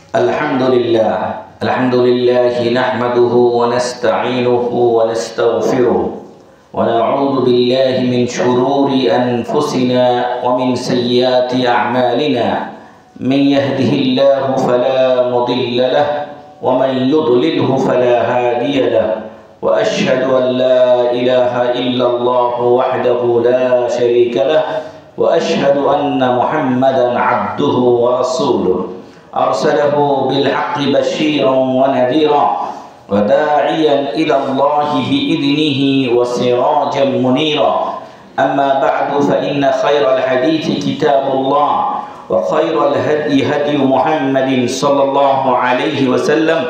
الحمد لله نحمده ونستعينه ونستغفره ونعوذ بالله من شرور أنفسنا ومن سيئات أعمالنا من يهده الله فلا مضل له ومن يضلله فلا هادي له وأشهد أن لا إله إلا الله وحده لا شريك له وأشهد أن محمدا عبده ورسوله أرسله بالحق بشيرا ونذيرا وداعيا إلى الله بإذنه وسراجا منيرا أما بعد فإن خير الحديث كتاب الله وخير الهدي هدي محمد صلى الله عليه وسلم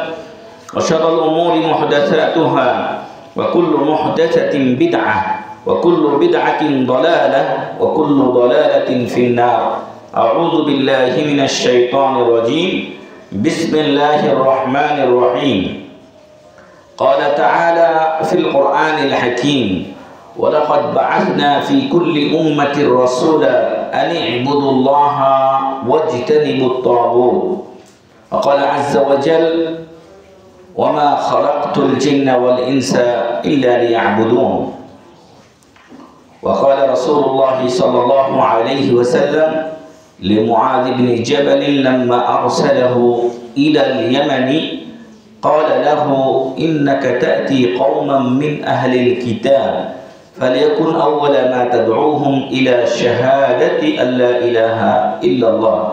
وشر الأمور محدثاتها وكل محدثة بدعة وكل بدعة ضلالة وكل ضلالة في النار أعوذ بالله من الشيطان الرجيم بسم الله الرحمن الرحيم قال تعالى في القرآن الحكيم ولقد بعثنا في كل أمة رسولا أن اعبدوا الله واجتنبوا الطاغوت وقال عز وجل وما خلقت الجن والإنس إلا ليعبدون وقال رسول الله صلى الله عليه وسلم لمعاذ بن جبل لما أرسله إلى اليمن قال له إنك تأتي قوما من أهل الكتاب فليكن أول ما تدعوهم إلى شهادة أن لا إله إلا الله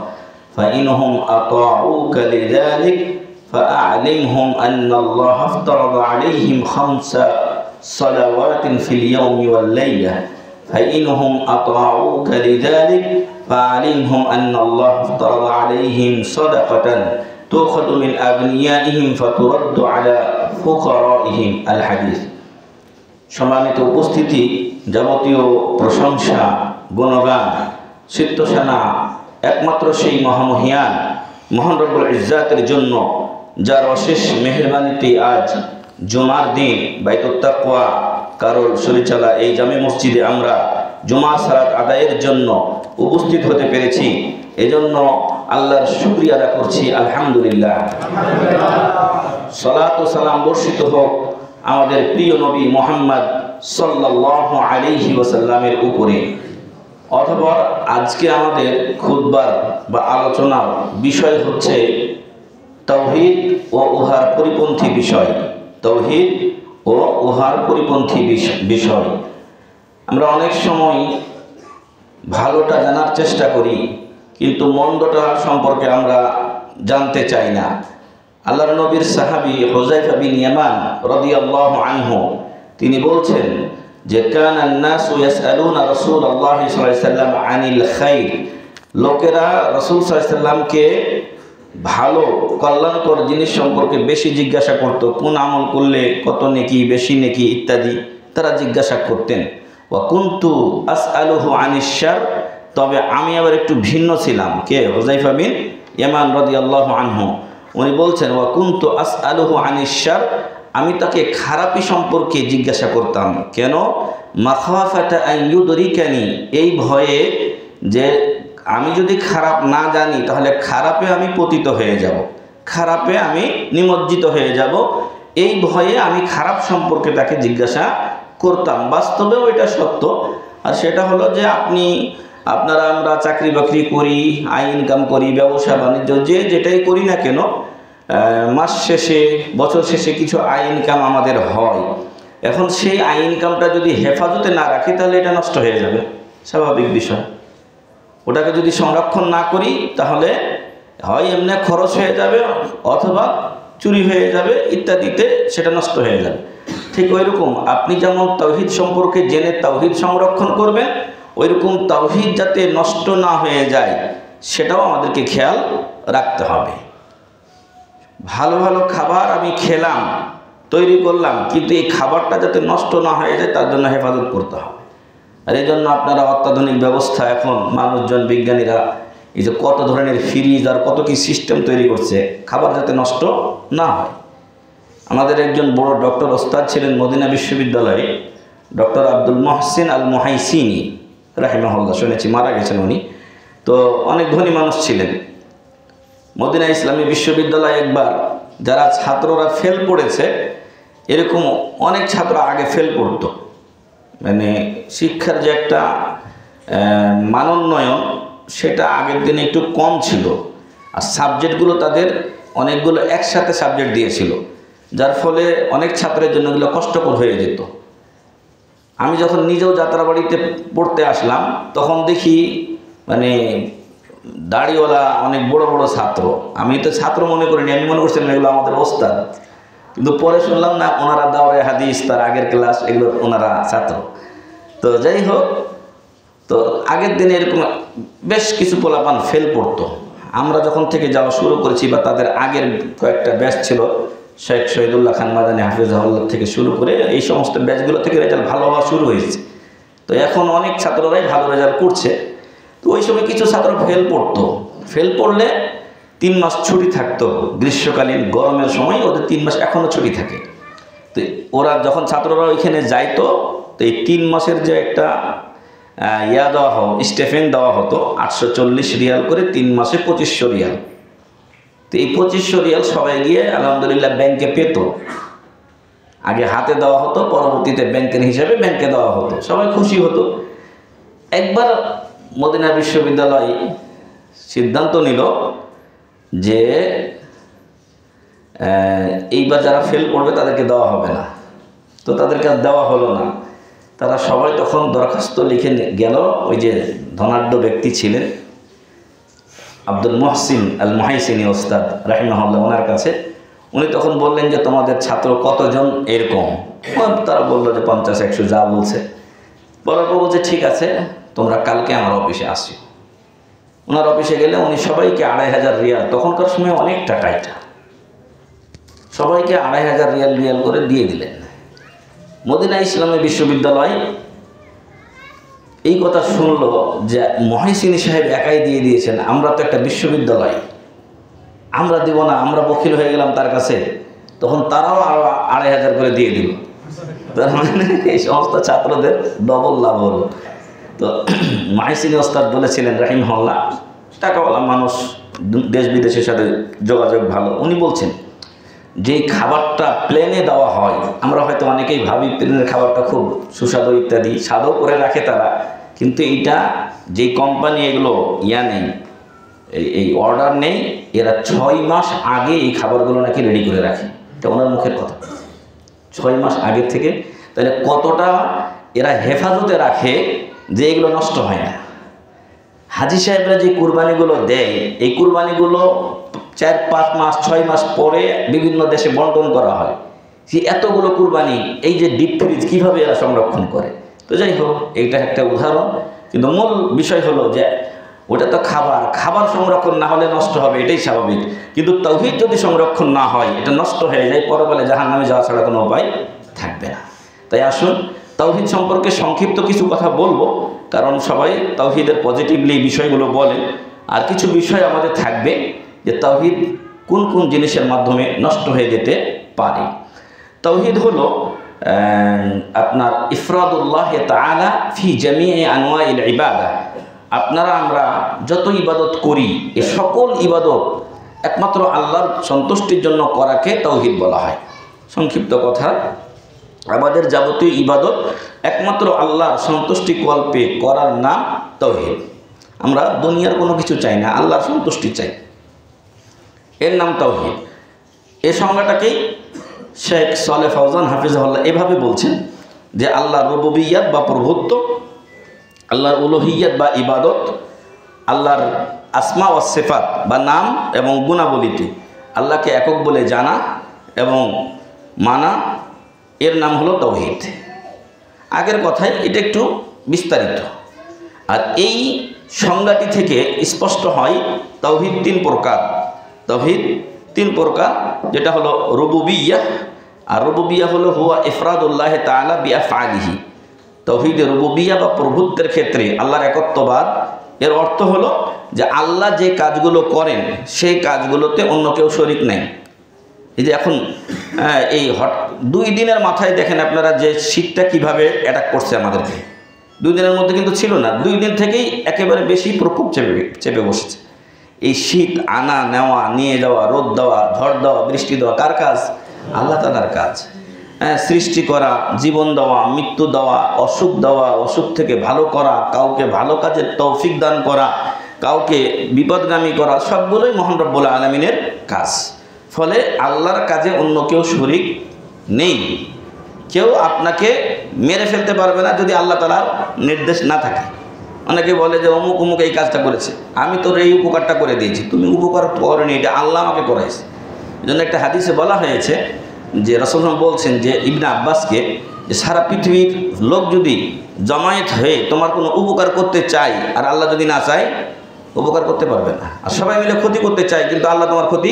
فإنهم أطاعوك لذلك فأعلمهم أن الله افترض عليهم 5 صلوات في اليوم والليلة فإنهم أطاعوك لذلك فأعلمهم أن الله افترض عليهم صدقة تؤخذ من أغنيائهم فترد على فقرائهم الحديث সম্মানিত উপস্থিতি যাবতীয় প্রশংসা গুণগান সিদ্ধসানা একমাত্র সেই মহামহিয়ান মহান রব্বুল ইজ্জাতের জন্য যার অশেষ মেহেরবানিতে আজ জুমার দিন বাইতুত তাকওয়া কারোর শরীচালা এই জামে মসজিদে আমরা জুমার সালাত আদায়ের জন্য উপস্থিত হতে পেরেছি এজন্য আল্লাহর শুকরিয়া আদা করছি আলহামদুলিল্লাহ সালাত ও সালাম বর্ষিত হোক আমাদের প্রিয় নবী মুহাম্মদ সাল্লাল্লাহু আলাইহি ওয়াসাল্লামের উপরে অথবা আজকে আমাদের খুতবার বা আলোচনার বিষয় হচ্ছে তাওহীদ ও উহার পরিপন্থী বিষয় তাওহীদ ও উহার পরিপন্থী বিষয় আমরা অনেক সময় ভালোটা জানার চেষ্টা করি কিন্তু মন্দটা সম্পর্কে আমরা জানতে চাই না আল্লাহর নবীর সাহাবী হুযায়ফা বিন ইয়ামান রাদিয়াল্লাহু আনহু তিনি বলছেন যে কানান নাসু ইয়াসআলুনা রাসূলুল্লাহ সাল্লাল্লাহু আলাইহি ওয়াসাল্লাম আনিল খাইর লোকেরা রাসূল সাল্লাল্লাহু আলাইহি ওয়াসাল্লামকে ভালো কল্যাণকর জিনিস সম্পর্কে বেশি জিজ্ঞাসা করত কোন আমল করলে কত নেকি বেশি নেকি ইত্যাদি তারা জিজ্ঞাসা করতেন ওয়া কুনতু আসআলুহু আনিশ শার তবে আমি আবার একটু ভিন্ন ছিলাম কে হুযায়ফা বিন ইয়ামান রাদিয়াল্লাহু আনহু উনি বলছেন ওয়া কুনতু আসআলুহু আনিশ শার আমি তাকে খারাপি সম্পর্কে জিজ্ঞাসা করতাম কেন মাখাফাতা আন ইউদরিকানি এই ভয়ে যে আমি যদি খারাপ না জানি তাহলে খারাপে আমি পতিত হয়ে যাব খারাপে আমি নিমজ্জিত হয়ে যাব এই ভয়ে আমি খারাপ সম্পর্কে তাকে জিজ্ঞাসা করতাম বাস্তবেও এটা সত্য আর সেটা হলো যে আমরা চাকরি বাকরি করি আয় ইনকাম করি ব্যবসা বাণিজ্য যেটাই করি না কেন মাস শেষে বছর শেষে কিছু আয় ইনকাম আমাদের হয় এখন সেই আয় ইনকামটা যদি হেফাজতে না রাখি তাহলে এটা নষ্ট হয়ে যাবে স্বাভাবিক বিষয় ওটাকে যদি সংরক্ষণ না করি তাহলে হয় এমনি খরচ হয়ে যাবে অথবা চুরি হয়ে যাবে ইত্যাদিতে সেটা নষ্ট হয়ে যাবে ঠিক ওইরকম আপনি যেমন তাওহীদ সম্পর্কে জেনে তাওহীদ সংরক্ষণ করবেন ওইরকম তাওহীদ যাতে নষ্ট না হয়ে যায় সেটাও আমাদেরকে খেয়াল রাখতে হবে ভালো ভালো খাবার আমি খেলাম তৈরি করলাম কিন্তু এই খাবারটা যাতে নষ্ট না হয়ে যায় তার জন্য হেফাজত করতে হবে আর এই জন্য আপনারা অত্যাধুনিক ব্যবস্থা এখন মানুষজন বিজ্ঞানীরা এই যে কত ধরনের ফ্রিজ আর কত কি সিস্টেম তৈরি করছে খাবার যাতে নষ্ট না হয় আমাদের একজন বড় ডক্টর ওস্তাদ ছিলেন মদিনা বিশ্ববিদ্যালয়ে ডক্টর আব্দুল মুহসিন আল মুহাইসিনি রাহিমাহুল্লাহ শুনেছি মারা গেছেন উনি তো অনেক ধনী মানুষ ছিলেন মদিনা ইসলামী বিশ্ববিদ্যালয়ে একবার যারা ছাত্ররা ফেল পড়েছে, এরকম অনেক ছাত্র আগে ফেল পড়তো, মানে শিক্ষার যে একটা মানোন্নয়ন সেটা আগের দিনে একটু কম ছিল, আর সাবজেক্টগুলো তাদের অনেকগুলো একসাথে সাবজেক্ট দিয়েছিল, যার ফলে অনেক ছাত্রের জন্য এগুলো কষ্টকর হয়ে যেত। আমি যখন নিজেও যাত্রাবাড়িতে পড়তে আসলাম তখন দেখি মানে দাড়িওয়ালা অনেক বড় বড় ছাত্র। আমি তো ছাত্র মনে করিনি, আমি মনে করছিলাম এগুলো আমাদের ওস্তাদ, কিন্তু পরে শুনলাম না ওনারা দাওরে হাদিস, তার আগের ক্লাস, এগুলো ওনারা ছাত্র। তো যাই হোক, তো আগের দিনে এরকম বেশ কিছু পোলাপান ফেল পড়তো। আমরা যখন থেকে যাওয়া শুরু করেছি বা তাদের আগের কয়েকটা ব্যাচ ছিল, শেখ শহীদুল্লাহ খান মাদানী হাফিজাহুল্লাহ থেকে শুরু করে এই সমস্ত ব্যাচগুলো থেকে রেজাল্ট ভালো হওয়া শুরু হয়েছে। তো এখন অনেক ছাত্ররাই ভালো রেজাল্ট করছে। তো ওই সময় কিছু ছাত্র ফেল পড়তো, ফেল পড়লে 3 মাস ছুটি থাকতো, গ্রীষ্মকালীন গরমের সময় ওদের 3 মাস এখনও ছুটি থাকে। তো ওরা যখন ছাত্ররা ওইখানে যাইতো, তো এই 3 মাসের যে একটা দেওয়া হতো, স্টেফেন দেওয়া হতো 840 রিয়াল করে, 3 মাসে 2500 রিয়াল। তো এই 2500 রিয়াল সবাই গিয়ে আলহামদুলিল্লাহ ব্যাংকে পেত। আগে হাতে দেওয়া হতো, পরবর্তীতে ব্যাংকের হিসাবে ব্যাংকে দেওয়া হতো, সবাই খুশি হতো। একবার মদিনা বিশ্ববিদ্যালয় সিদ্ধান্ত নিল যে এইবার যারা ফেল করবে তাদেরকে দেওয়া হবে না। তো তাদেরকে দেওয়া হলো না। তারা সবাই তখন দরখাস্ত লিখে গেল ওই যে ধনাঢ্য ব্যক্তি ছিলেন আব্দুল মুহসিন আল মুহাইসিনী ওস্তাদ রাহিমাহুল্লাহ, ওনার কাছে। উনি তখন বললেন যে তোমাদের ছাত্র কতজন এরকম? তারা বললো যে 50-100 যা বলছে। বলার পর বলছে ঠিক আছে, তোমরা কালকে আমার অফিসে আসো। ওনার অফিসে গেলে উনি সবাইকে 2500 রিয়াল, তখনকার সময় অনেক টাকা, এটা সবাইকে 2500 রিয়াল করে দিয়ে দিলেন। মদিনা ইসলামী বিশ্ববিদ্যালয় এই কথা শুনলো যে মহাইসিনী সাহেব একাই দিয়ে দিয়েছেন, আমরা তো একটা বিশ্ববিদ্যালয়, আমরা দিব না, আমরা বখিল হয়ে গেলাম তার কাছে। তখন তারাও আরো 2500 করে দিয়ে দিল। তার মানে এই সমস্ত ছাত্রদের ডবল লাভ হলো। তো মহাইসিনী ওস্তাদ বলেছিলেন রাহিমাহুল্লাহ, টাকাওয়ালা মানুষ, দেশ বিদেশের সাথে যোগাযোগ ভালো। উনি বলছেন যেই খাবারটা প্লেনে দেওয়া হয়, আমরা হয়তো অনেকেই ভাবি প্লেনের খাবারটা খুব সুস্বাদু ইত্যাদি, স্বাদও করে রাখে তারা, কিন্তু এইটা যেই কোম্পানি এগুলো নেই, এই অর্ডার নেই, এরা 6 মাস আগে এই খাবারগুলো নাকি রেডি করে রাখে। এটা ওনার মুখের কথা, 6 মাস আগে থেকে। তাহলে কতটা এরা হেফাজতে রাখে যে এগুলো নষ্ট হয় না। হাজি সাহেবরা যে কুরবানিগুলো দেয়, এই কুরবানিগুলো 4-5 মাস 6 মাস পরে বিভিন্ন দেশে বন্টন করা হয়। যে এতগুলো কুরবানি এই যে ডিপ ফ্রিজ কীভাবে এরা সংরক্ষণ করে। তো যাই হোক, এইটা একটা উদাহরণ, কিন্তু মূল বিষয় হলো যে ওটা তো খাবার সংরক্ষণ না হলে নষ্ট হবে, এটাই স্বাভাবিক। কিন্তু তাওহীদ যদি সংরক্ষণ না হয়, এটা নষ্ট হয়ে যায়, পরকালে জাহান্নামে যাওয়া ছাড়া কোনো উপায় থাকবে না। তাই আসুন তাওহীদ সম্পর্কে সংক্ষিপ্ত কিছু কথা বলবো, কারণ সবাই তাওহীদের পজিটিভলি বিষয়গুলো বলে। আর কিছু বিষয় আমাদের থাকবে যে তাওহীদ কোন কোন জিনিসের মাধ্যমে নষ্ট হয়ে যেতে পারে। তাওহীদ হলো আপনার ইফরাদুল্লাহ তাআলা ফি জামিই আনওয়াইল ইবাদা। আমরা যত ইবাদত করি, এ সকল ইবাদত একমাত্র আল্লাহর সন্তুষ্টির জন্য করাকে তাওহীদ বলা হয়। সংক্ষিপ্ত কথা, আমাদের যাবতীয় ইবাদত একমাত্র আল্লাহর সন্তুষ্টি কল্পে করার নাম তাওহীদ। আমরা দুনিয়ার কোনো কিছু চাই না, আল্লাহর সন্তুষ্টি চাই, এর নাম তাওহীদ। এই সংজ্ঞাটাকেই শেখ সালেহ ফাউজান হাফিজাহুল্লাহ এভাবে বলছেন যে আল্লাহর রুবুবিয়্যাত বা প্রভুত্ব, আল্লাহর উলুহিয়্যাত বা ইবাদত, আল্লাহর আসমা ওয়া সিফাত বা নাম এবং গুণাবলীতে আল্লাহকে একক বলে জানা এবং মানা, এর নাম হলো তাওহীদ। আগের কথায় এটা একটু বিস্তারিত। আর এই সংজ্ঞাটি থেকে স্পষ্ট হয় তাওহীদ 3 প্রকার। তাওহীদ 3 প্রকার, যেটা হলো রুবুবিয়্যাহ। আর রুবুবিয়্যাহ হলো হুয়া ইফরাদুল্লাহ তাআলা বিআফআলিহি। তাওহীদ রুবুবিয়্যাহ বা প্রভুত্বের ক্ষেত্রে আল্লাহর একত্ববাদ, এর অর্থ হলো যে আল্লাহ যে কাজগুলো করেন সেই কাজগুলোতে অন্য কেউ শরীক নেই। এই যে এখন এই 2 দিনের মাথায় দেখেন আপনারা যে শীতটা কিভাবে অ্যাটাক করছে আমাদেরকে। 2 দিনের মধ্যে কিন্তু ছিল না, 2 দিন থেকেই একেবারে বেশি প্রকোপ চেপে বসেছে। এই শীত আনা নেওয়া, নিয়ে যাওয়া, রোদ দেওয়া, ঝড় দেওয়া, বৃষ্টি দেওয়া কার কাজ? আল্লাহ তাআলার কাজ। হ্যাঁ, সৃষ্টি করা, জীবন দেওয়া, মৃত্যু দেওয়া, অসুখ দেওয়া, অসুখ থেকে ভালো করা, কাউকে ভালো কাজের তৌফিক দান করা, কাউকে বিপদগামী করা, সবগুলোই মহান রব্বুল আলামিনের কাজ। ফলে আল্লাহর কাজে অন্য কেউ শরীক নেই। কেউ আপনাকে মেরে ফেলতে পারবে না যদি আল্লাহ তাআলার নির্দেশ না থাকে। অনেকে বলে যে অমুক অমুক এই কাজটা করেছে, আমি তোর এই উপকারটা করে দিয়েছি, তুমি উপকার করেনি, এটা আল্লাহ আমাকে করাইছে। এই জন্য একটা হাদিসে বলা হয়েছে যে রাসূলুল্লাহ বলছেন যে ইবনে আব্বাসকে, যে সারা পৃথিবীর লোক যদি জমায়েত হয়ে তোমার কোনো উপকার করতে চায় আর আল্লাহ যদি না চায়, উপকার করতে পারবে না। আর সবাই মিলে ক্ষতি করতে চায় কিন্তু আল্লাহ তোমার ক্ষতি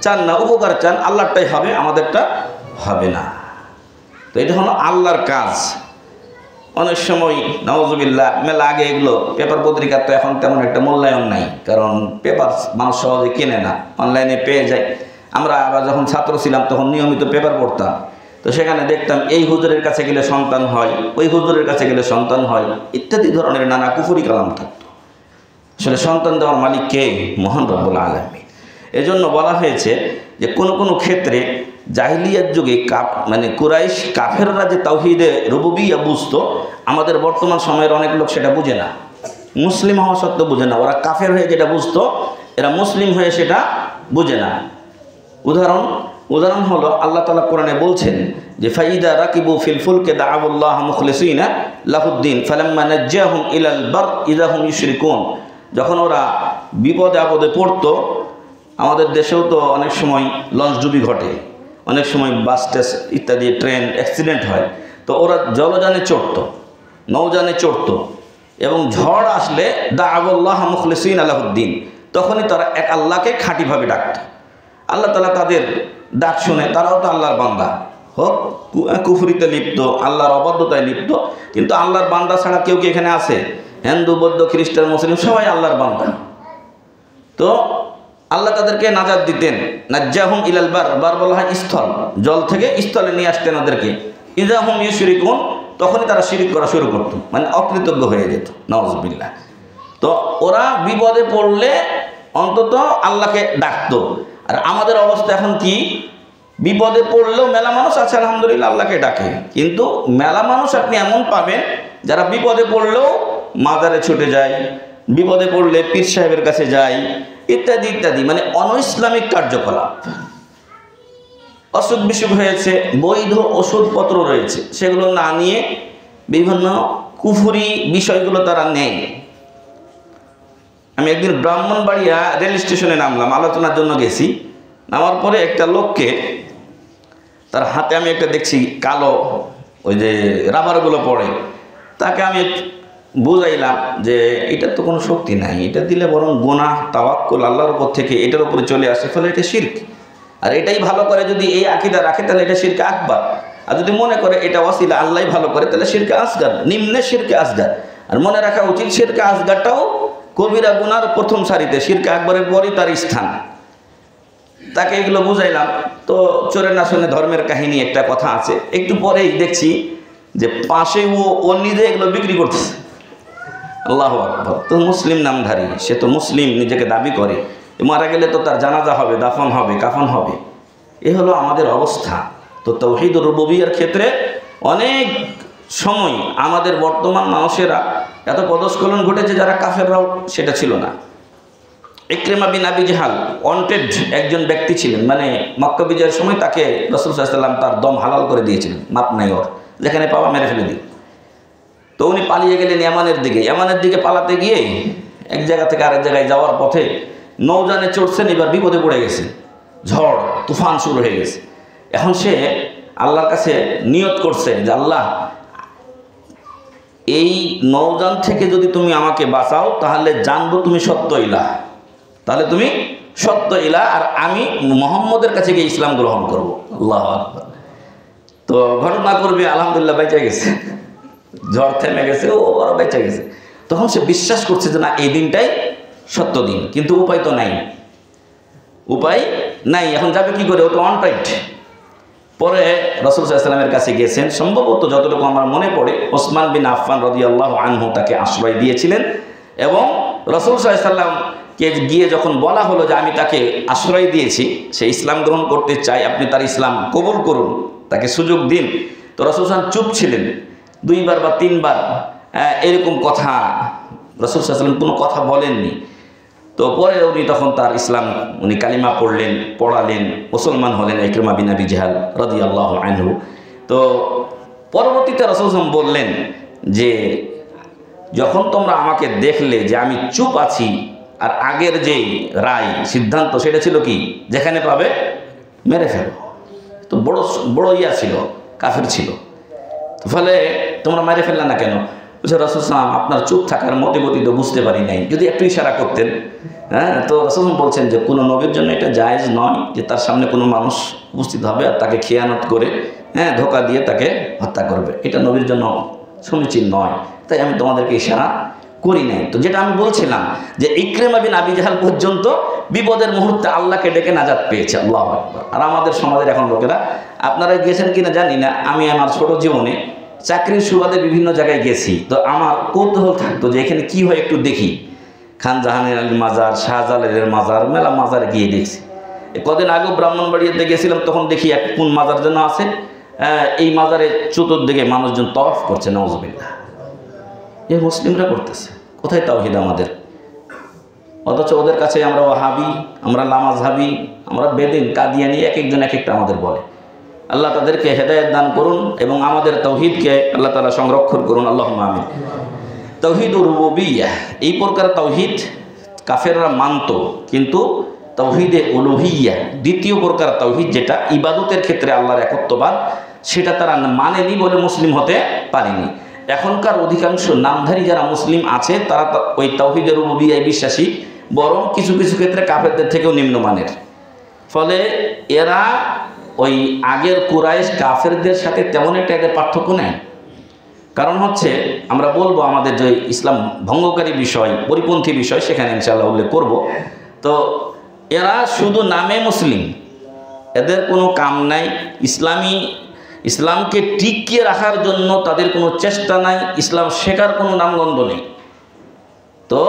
চান না, উপকার চান, আল্লাহরটাই হবে, আমাদেরটা হবে না। তো এটা হলো আল্লাহর কাজ। অনেক সময় নাউজুবিল্লাহ মেলা আগে এগুলো পেপার পত্রিকার তো এখন তেমন একটা মূল্যায়ন নাই, কারণ পেপার মানুষ সহজে কেনে না, অনলাইনে পেয়ে যায়। আমরা আবার যখন ছাত্র ছিলাম তখন নিয়মিত পেপার পড়তাম, তো সেখানে দেখতাম এই হুজুরের কাছে গেলে সন্তান হয়, ওই হুজুরের কাছে গেলে সন্তান হয়, ইত্যাদি ধরনের নানা কুফরি কালাম থাকতো। আসলে সন্তান দেওয়ার মালিক কে? মহান রব্বুল আলামিন। এজন্য বলা হয়েছে যে কোনো ক্ষেত্রে জাহিলিয়াত যুগে মানে কুরাইশ কাফেররা যে তাওহীদে রুবুবিয়্যাহ বুঝতো, আমাদের বর্তমান সময়ের অনেক লোক সেটা বুঝে না। মুসলিম হওয়া সত্ত্বেও বুঝে না। ওরা কাফের হয়ে যেটা বুঝতো, এরা মুসলিম হয়ে সেটা বুঝে না। উদাহরণ হলো আল্লাহ তাআলা কোরআনে বলছেন যে ফাইদা রাকিবু ফিল ফুলকি দাআউল্লাহ মুখলিসিনা লাহুদ্দিন ফালাম্মা নাজ্জাহুম ইলাল বার ইযা হুম ইউশরিকুন। যখন ওরা বিপদে আপদে পড়তো, আমাদের দেশেও তো অনেক সময় লঞ্চ ডুবি ঘটে, অনেক সময় বাস ইত্যাদি ট্রেন অ্যাক্সিডেন্ট হয়, তো ওরা জলযানে চড়তো, নৌযানে চড়তো, এবং ঝড় আসলে দাআউল্লাহ মুখলিসিনা লাহুদ্দিন, তখনই তারা এক আল্লাহকে খাঁটিভাবে ডাকত। আল্লাহ তাআলা তাদের ডাক শুনে, তারাও তো আল্লাহর বান্দা, হোক কুফরিতে লিপ্ত, আল্লাহর অবাধ্যতায় লিপ্ত, কিন্তু আল্লাহর বান্দা ছাড়া কেউ কি এখানে আছে? হিন্দু, বৌদ্ধ, খ্রিস্টান, মুসলিম সবাই আল্লাহর বান্দা। তো আল্লাহ তাদেরকে নাজাত দিতেন। নাজ্জাহুম ইলাল বার, বার বলা হয় স্থল, জল থেকে স্থলে নিয়ে আসতেন ওদেরকে। ইযা হুম ইউশরিকুন, তখনই তারা শিরক করা শুরু করত, মানে অকৃতজ্ঞ হয়ে যেত, নাউযুবিল্লাহ। তো ওরা বিপদে পড়লে অন্তত আল্লাহকে ডাকতো। আর আমাদের অবস্থা এখন কি? বিপদে পড়লেও মেলা মানুষ আছে আলহামদুলিল্লাহ আল্লাহকে ডাকে, কিন্তু মেলা মানুষ আপনি এমন পাবেন যারা বিপদে পড়লেও মাজারে ছুটে যায়, বিপদে পড়লে পীর সাহেবের কাছে যায়, ইত্যাদি ইত্যাদি, মানে অনৈসলামিক কার্যকলাপ। অসুখ বিসুখ হয়েছে, বৈধ ওষুধপত্র রয়েছে, সেগুলো না নিয়ে বিভিন্ন কুফরি বিষয়গুলো তারা নেয়। আমি একদিন ব্রাহ্মণবাড়িয়া রেল স্টেশনে নামলাম, আলোচনার জন্য গেছি। নামার পরে একটা লোককে, তার হাতে আমি একটা দেখছি কালো ওই যে রাবারগুলো পড়ে, তাকে আমি বুঝাইলাম যে এটার তো কোনো শক্তি নাই, এটা দিলে বরং গুনাহ, তাওয়াক্কুল আল্লাহর উপর থেকে এটার উপরে চলে আসে, ফলে এটা শিরক। আর এটাই ভালো করে যদি এই আকীদা রাখে তাহলে এটা শিরকে আকবার। আর যদি মনে করে এটা ওয়াসিলা, আল্লাহই ভালো করে, তাহলে শিরকে আসগার, নিম্নে শিরকে আসগার। আর মনে রাখা উচিত শিরকে আসগারটাও কবিরা গুনার প্রথম সারিতে, শিরকে আকবরের পরই তার স্থান। তাকে এগুলো বুঝাইলাম। তো চোরের নাশনে ধর্মের কাহিনী একটা কথা আছে, একটু পরেই দেখছি যে পাশে ও নিজে এগুলো বিক্রি করতেছে। আল্লাহু আকবার। তো মুসলিম নামধারী, সে তো মুসলিম নিজেকে দাবি করে, মারা গেলে তো তার জানাজা হবে, দাফন হবে, কাফন হবে। এ হলো আমাদের অবস্থা। তো তাওহীদ রুবুবিয়্যার ক্ষেত্রে অনেক সময় আমাদের বর্তমান মানুষেরা এত পদস্খলন ঘটেছে, যারা কাফেররাও সেটা ছিল না। ইকরিমা বিন আবি জাহাল ওয়ান্টেড একজন ব্যক্তি ছিলেন, মানে মক্কা বিজয়ের সময় তাকে রাসূল সাল্লাল্লাহু আলাইহি ওয়াসাল্লাম তার দম হালাল করে দিয়েছিলেন, মাপ নাই ওর, যেখানে পাওয়া মেরে ফেলে দিই। তো উনি পালিয়ে গেলেন ইয়ামানের দিকে। ইয়ামানের দিকে পালাতে গিয়ে এক জায়গা থেকে আরেক জায়গায় যাওয়ার পথে নৌযানে চড়ছেন, এবার বিপদে পড়ে গেছে, ঝড় তুফান শুরু হয়ে গেছে। এখন সে আল্লাহর কাছে নিয়ত করছে যে আল্লাহ, এই নৌযান থেকে যদি তুমি আমাকে বাঁচাও তাহলে জানবো তুমি সত্য ইলাহ, তাহলে তুমি সত্য ইলাহ, আর আমি মুহাম্মদের কাছে গিয়ে ইসলাম গ্রহণ করব। আল্লাহু আকবার। তো ঘটনা করবে, আলহামদুলিল্লাহ বেঁচে গেছে, ঝড় থেমে গেছে, ও বড় বেঁচে গেছে। তখন সে বিশ্বাস করছে যে না, এই দিনটাই সত্য দিন, কিন্তু উপায় তো নাই, উপায় নাই। এখন যাবে কি করে? ও তো অন টাইট। পরে রাসূল সাল্লাল্লাহু আলাইহি ওয়াসাল্লামের কাছে গিয়েছেন, সম্ভবত যতটুকু আমার মনে পড়ে ওসমান বিন আফফান রাদিয়াল্লাহু আনহু তাকে আশ্রয় দিয়েছিলেন, এবং রাসূল সাল্লাল্লাহু আলাইহি ওয়াসাল্লাম কে গিয়ে যখন বলা হলো যে আমি তাকে আশ্রয় দিয়েছি, সে ইসলাম গ্রহণ করতে চায়, আপনি তার ইসলাম কবুল করুন, তাকে সুযোগ দিন। তো রাসূল সাল্লাল্লাহু আলাইহি ওয়াসাল্লাম চুপ ছিলেন। 2 বার বা 3 বার এরকম কথা রাসূল সাল্লাল্লাহু আলাইহি ওয়াসাল্লাম কোনো কথা বলেননি। তো পরে উনি তখন তার ইসলাম উনি কালিমা পড়লেন, পড়ালেন, মুসলমান হলেন ইকরিমা বিন আবি জাহল রাদিয়াল্লাহু আনহু। তো পরবর্তীতে রাসূল সাল্লাল্লাহু আলাইহি ওয়াসাল্লাম বললেন যে যখন তোমরা আমাকে দেখলে যে আমি চুপ আছি, আর আগের যে রায় সিদ্ধান্ত সেটা ছিল কি, যেখানে পাবে মেরে ফেলো। তো বড় ইয়া ছিল, কাফের ছিল, ফলে তোমরা মেরে ফেললে না কেন? বলছে রাসূল সাল্লাল্লাহু আলাইহি ওয়াসাল্লাম আপনার চুপ থাকার মতিগতি তো বুঝতে পারি নাই, যদি একটু ইশারা করতেন। হ্যাঁ, তো রাসূল বলছেন যে কোনো নবীর জন্য এটা জায়েজ নয় যে তার সামনে কোনো মানুষ উপস্থিত হবে আর তাকে খেয়ানত করে ধোঁকা দিয়ে তাকে হত্যা করবে, এটা নবীর জন্য সমীচীন নয়, তাই আমি তোমাদেরকে ইশারা করি নাই। তো যেটা আমি বলছিলাম যে ইকরিমা বিন আবি জাহল পর্যন্ত বিপদের মুহূর্তে আল্লাহকে ডেকে নাজাত পেয়েছে। আল্লাহু আকবার। আর আমাদের সমাজের এখন লোকেরা, আপনারা গেছেন কিনা জানি না, আমি আমার ছোট জীবনে চাকরির সুবাদে বিভিন্ন জায়গায় গেছি, তো আমার কৌতূহল থাকতো যে এখানে কি হয় একটু দেখি। খান জাহানের আলীর মাজার, শাহজালালের মাজার, মেলা মাজার গিয়ে দেখছি। কদিন আগেও ব্রাহ্মণবাড়িয়াতে গেছিলাম, তখন দেখি এক কোন মাজার যেন আছে, এই মাজারের চতুর্দিকে মানুষজন তওয়াফ করছে, নাউজুবিল্লাহ। এই মুসলিমরা করতেছে, কোথায় তাওহীদ আমাদের? অথচ ওদের কাছে আমরা ওয়াহাবি, আমরা লামাজহাবি, আমরা বেদিন, কাদিয়ানি, এক একজন এক একটা আমাদের বলে। আল্লাহ তাদেরকে হেদায়েত দান করুন এবং আমাদের তাওহীদকে আল্লাহ তাআলা সংরক্ষণ করুন, আল্লাহুম্মা আমিন। তাওহীদুর রুবুবিয়্যাহ, এই প্রকার তাওহীদ কাফেররা মানত, কিন্তু তাওহীদে উলুহিয়্যাহ, দ্বিতীয় প্রকার তাওহীদ যেটা ইবাদতের ক্ষেত্রে আল্লাহর একত্ববাদ, সেটা তারা মানেনি বলে মুসলিম হতে পারেনি। এখনকার অধিকাংশ নামধারী যারা মুসলিম আছে তারা ওই তাওহীদের রুবুবিয়্যায় বিশ্বাসী, বরং কিছু কিছু ক্ষেত্রে কাফেরদের থেকেও নিম্নমানের। ফলে এরা ওই আগের কুরাইশ কাফেরদের সাথে তেমন একটা এদের পার্থক্য নেই। কারণ হচ্ছে আমরা বলবো আমাদের যে ইসলাম ভঙ্গকারী বিষয়, পরিপন্থী বিষয়, সেখানে ইনশাআল্লাহ উল্লেখ করব। তো এরা শুধু নামে মুসলিম, এদের কোনো কাম নাই, ইসলামকে টিকিয়ে রাখার জন্য তাদের কোনো চেষ্টা নাই, ইসলাম শেখার কোনো নামগন্ধ নেই। তো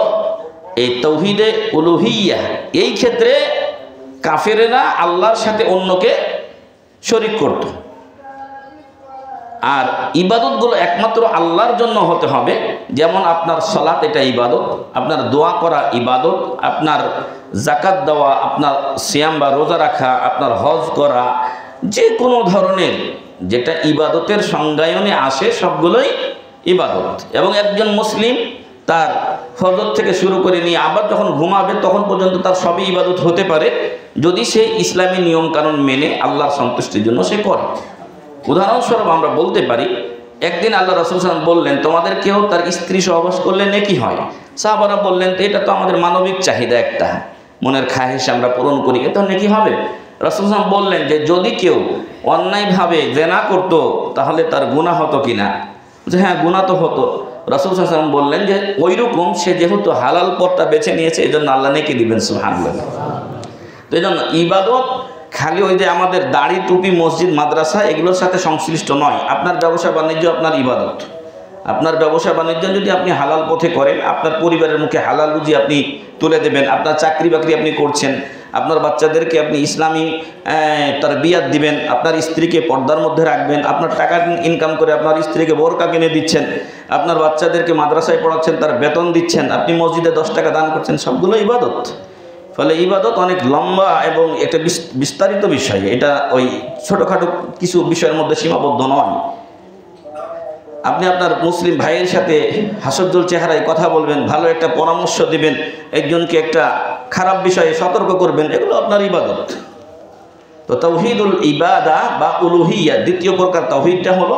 এই তাওহীদে উলুহিয়্যাহ এই ক্ষেত্রে কাফেরেরা আল্লাহর সাথে অন্যকে শরীক করত। আর ইবাদতগুলো একমাত্র আল্লাহর জন্য হতে হবে। যেমন আপনার সালাত, এটা ইবাদত, আপনার দোয়া করা ইবাদত, আপনার যাকাত দেওয়া, আপনার সিয়াম বা রোজা রাখা, আপনার হজ করা, যে কোনো ধরনের যেটা ইবাদতের সংজ্ঞায়নে আসে সবগুলোই ইবাদত। এবং একজন মুসলিম তার ফজর থেকে শুরু করে নিয়ে আবার যখন ঘুমাবে তখন পর্যন্ত তার সবই ইবাদত হতে পারে, যদি সে ইসলামী নিয়মকানুন মেনে আল্লাহর সন্তুষ্টির জন্য সে করে। উদাহরণস্বরূপ আমরা বলতে পারি, একদিন আল্লাহ রাসূল সাল্লাল্লাহু আলাইহি ওয়াসাল্লাম বললেন, তোমাদের কেউ তার স্ত্রী সহবাস করলে নেকি হয়? সাহাবারা বললেন, তো এটা তো আমাদের মানবিক চাহিদা, একটা মনের খাহিশ আমরা পূরণ করি, এটা নেকি হবে? রাসূল সাল্লাল্লাহু আলাইহি ওয়াসাল্লাম বললেন যে যদি কেউ অন্যায়ভাবে জিনা করত তাহলে তার গুনাহ হতো কিনা? যে হ্যাঁ, গুনাহ তো হতো। রাসূল সাল্লাল্লাহু আলাইহি ওয়াসাল্লাম বললেন যে ওইরকম সে যেহেতু হালাল পথটা বেছে নিয়েছে, এই জন্য আল্লাহ নেকি দিবেন, সুবহানাল্লাহ। তো এই জন্য ইবাদত খালি ওই যে আমাদের দাড়ি, টুপি, মসজিদ, মাদ্রাসা এগুলোর সাথে সংশ্লিষ্ট নয়। আপনার ব্যবসা বাণিজ্য আপনার ইবাদত। আপনার ব্যবসা বাণিজ্য যদি আপনি হালাল পথে করেন, আপনার পরিবারের মুখে হালাল রুজি আপনি তুলে দেবেন, আপনার চাকরি বাকরি আপনি করছেন, আপনার বাচ্চাদেরকে আপনি ইসলামী তারবিয়াত দিবেন, আপনার স্ত্রীকে পর্দার মধ্যে রাখবেন, আপনার টাকা ইনকাম করে আপনার স্ত্রীকে বোরকা কিনে দিচ্ছেন, আপনার বাচ্চাদেরকে মাদ্রাসায় পড়াচ্ছেন, তার বেতন দিচ্ছেন, আপনি মসজিদে 10 টাকা দান করছেন, সবগুলো ইবাদত। ফলে ইবাদত অনেক লম্বা এবং একটা বিস্তারিত বিষয়, এটা ওই ছোটোখাটো কিছু বিষয়ের মধ্যে সীমাবদ্ধ নয়। আপনি আপনার মুসলিম ভাইয়ের সাথে হাস্যোজ্জ্বল চেহারায় কথা বলবেন, ভালো একটা পরামর্শ দিবেন, একজনকে একটা খারাপ বিষয়ে সতর্ক করবেন, এগুলো আপনার ইবাদত। তো তাওহীদুল ইবাদা বা উলুহিয়্যাহ, দ্বিতীয় প্রকার তাওহীদটা হলো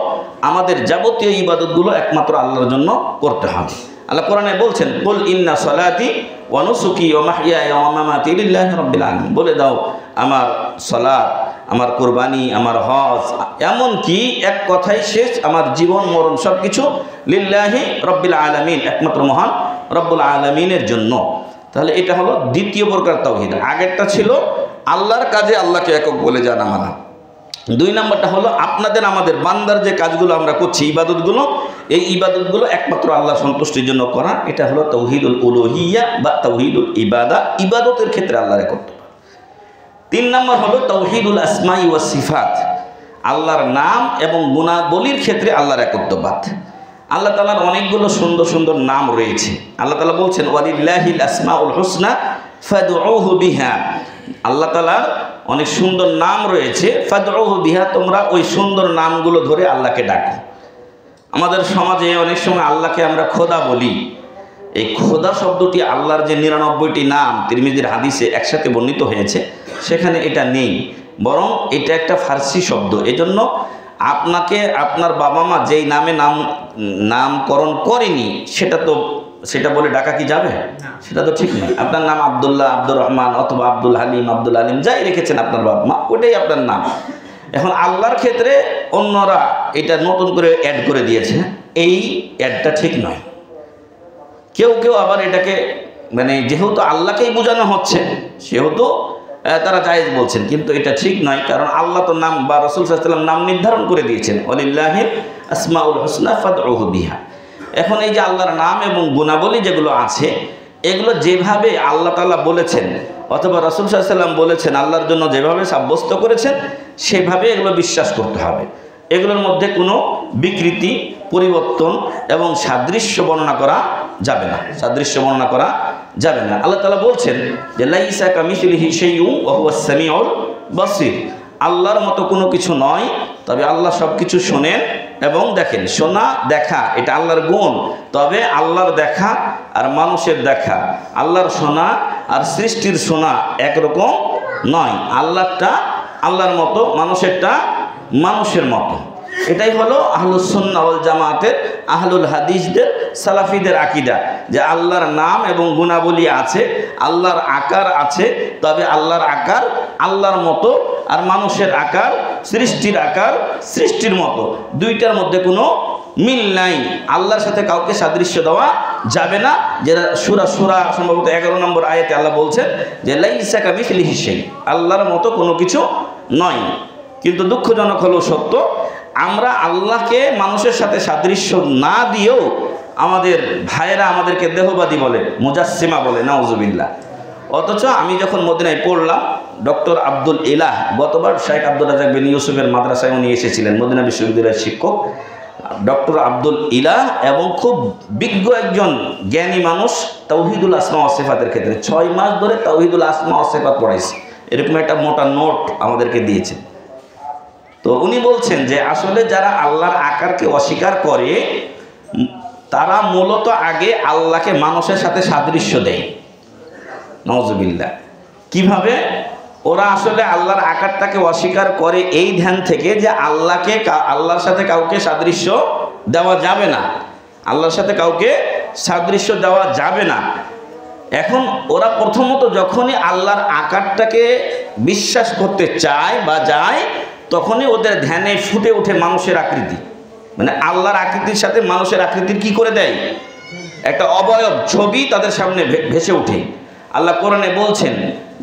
আমাদের যাবতীয় ইবাদতগুলো একমাত্র আল্লাহর জন্য করতে হবে। আল্লাহ কোরআনে বলছেন, কুল ইন্না সালাতি ওয়া নুসুকি ওয়া মাহইয়ায়া ওয়া মামাতি লিল্লাহি রাব্বিল আলামিন, বলে দাও আমার সালাত, আমার কুরবানি, আমার হজ, এমন কি এক কথাই শেষ, আমার জীবন মরণ সব কিছু লিল্লাহি রাব্বিল আলামিন, একমাত্র মহান রব্বুল আলামিনের জন্য। তাহলে এটা হলো দ্বিতীয় প্রকার তাওহীদ। আগেরটা ছিল আল্লাহর কাজে আল্লাহকে একক বলে জানা মানা, দুই নম্বরটা হলো আপনাদের আমাদের বান্দার যে কাজগুলো আমরা করছি, ইবাদতগুলো, এই ইবাদতগুলো একমাত্র আল্লাহ সন্তুষ্টির জন্য করা, এটা হলো তাওহীদুল উলুহিয়্যা বা তাওহীদুল ইবাদা, ইবাদতের ক্ষেত্রে আল্লাহর একত্ব। তিন নম্বর হলো তাওহীদুল আসমাই ওয়াস সিফাত, আল্লাহর নাম এবং গুণাবলীর ক্ষেত্রে আল্লাহর একত্ববাদ। আল্লাহ তাআলার অনেকগুলো সুন্দর সুন্দর নাম রয়েছে। আল্লাহ তাআলা বলছেন ওয়ালিল্লাহিল আসমাউল হুসনা ফাদউহু বিহা, আল্লাহ তাআলার অনেক সুন্দর নাম রয়েছে, ফাদউহু বিহা, তোমরা ওই সুন্দর নামগুলো ধরে আল্লাহকে ডাকো। আমাদের সমাজে অনেক সময় আল্লাহকে আমরা খোদা বলি। এই খোদা শব্দটি আল্লাহর যে 99টি নাম তিরমিজির হাদিসে একসাথে বর্ণিত হয়েছে, সেখানে এটা নেই, বরং এটা একটা ফার্সি শব্দ। এজন্য আপনাকে আপনার বাবা মা যেই নামে নামকরণ করেনি সেটা বলে ডাকা কি যাবে? সেটা তো ঠিক নয়। আপনার নাম আব্দুল্লাহ, আব্দুর রহমান অথবা আব্দুল হালিম যাই রেখেছেন আপনার বাবা মা, ওটাই আপনার নাম। এখন আল্লাহর ক্ষেত্রে অন্যরা এটা নতুন করে অ্যাড করে দিয়েছে, এই অ্যাডটা ঠিক নয়। কেউ কেউ আবার এটাকে মানে যেহেতু আল্লাহকেই বোঝানো হচ্ছে সেহেতু তারা জায়েজ বলছেন, কিন্তু এটা ঠিক নয়। কারণ আল্লাহ তো নাম বা রাসূল সাল্লাল্লাহু আলাইহি ওয়াসাল্লাম নাম নির্ধারণ করে দিয়েছেন, ওয়ালিল্লাহিল আসমাউল হুসনা ফাদউহু বিহা। এখন এই যে আল্লাহর নাম এবং গুণাবলী যেগুলো আছে, এগুলো যেভাবে আল্লাহ তাআলা বলেছেন অথবা রাসূল সাল্লাল্লাহু আলাইহি ওয়াসাল্লাম বলেছেন, আল্লাহর জন্য যেভাবে সাব্যস্ত করেছেন সেভাবে এগুলো বিশ্বাস করতে হবে। এগুলোর মধ্যে কোনো বিকৃতি, পরিবর্তন এবং সাদৃশ্য বর্ণনা করা যাবে না, আল্লাহ তাআলা বলছেন যে লাইসা কামিসলিহি শাইউন ওয়া হুয়াস সামিউল বাসীর, আল্লাহর মতো কোনো কিছু নয়, তবে আল্লাহ সব কিছু শোনেন এবং দেখেন। শোনা দেখা এটা আল্লাহর গুণ, তবে আল্লাহর দেখা আর মানুষের দেখা, আল্লাহর শোনা আর সৃষ্টির শোনা একরকম নয়। আল্লাহরটা আল্লাহর মতো, মানুষেরটা মানুষের মতো। এটাই হলো আহলুস সুন্নাহ ওয়াল জামাতের, আহলুল হাদিসদের, সালাফিদের আকীদা, যে আল্লাহর নাম এবং গুণাবলী আছে, আল্লাহর আকার আছে, তবে আল্লাহর আকার আল্লাহর মতো আর মানুষের আকার সৃষ্টির আকার সৃষ্টির মতো, দুইটার মধ্যে কোনো মিল নাই। আল্লাহর সাথে কাউকে সাদৃশ্য দেওয়া যাবে না। যেটা সূরা সম্ভবত 11 নম্বর আয়াতে আল্লাহ বলছেন যে লাইসা কামিসলিহি শাই, আল্লাহর মতো কোনো কিছু নয়। কিন্তু দুঃখজনক হলো সত্য, আমরা আল্লাহকে মানুষের সাথে সাদৃশ্য না দিয়েও আমাদের ভাইয়েরা আমাদেরকে দেহবাদী বলে, মুজাসসিমা বলে, নাউজুবিল্লাহ। অথচ আমি যখন মদিনায় পড়লাম, ডক্টর আব্দুল ইলাহ, গতবার শেখ আব্দুল রাজ্জাক বিন ইউসুফের মাদ্রাসায় উনি এসেছিলেন, মদিনা বিশ্ববিদ্যালয়ের শিক্ষক ডক্টর আব্দুল ইলাহ, এবং খুব বিজ্ঞ একজন জ্ঞানী মানুষ তাওহীদুল আসমা ওয়াস সিফাতের ক্ষেত্রে 6 মাস ধরে তাওহীদুল আসমা ওয়াস সিফাত পড়াইছে, এরকম একটা মোটা নোট আমাদেরকে দিয়েছেন। তো উনি বলছেন যে আসলে যারা আল্লাহর আকারকে অস্বীকার করে তারা মূলত আগে আল্লাহকে মানুষের সাথে সাদৃশ্য দেয়, নাউজুবিল্লাহ। কিভাবে? ওরা আসলে আল্লাহর আকারটাকে অস্বীকার করে এই ধ্যান থেকে যে আল্লাহর সাথে কাউকে সাদৃশ্য দেওয়া যাবে না, আল্লাহর সাথে কাউকে সাদৃশ্য দেওয়া যাবে না। এখন ওরা প্রথমত যখনই আল্লাহর আকারটাকে বিশ্বাস করতে চায় বা যায়, তখনই ওদের ধ্যানে ফুটে ওঠে মানুষের আকৃতি, মানে আল্লাহর আকৃতির সাথে মানুষের আকৃতির কি করে দেয়, একটা অবয়ব ছবি তাদের সামনে ভেসে ওঠে। আল্লাহ কোরআনে বলছেন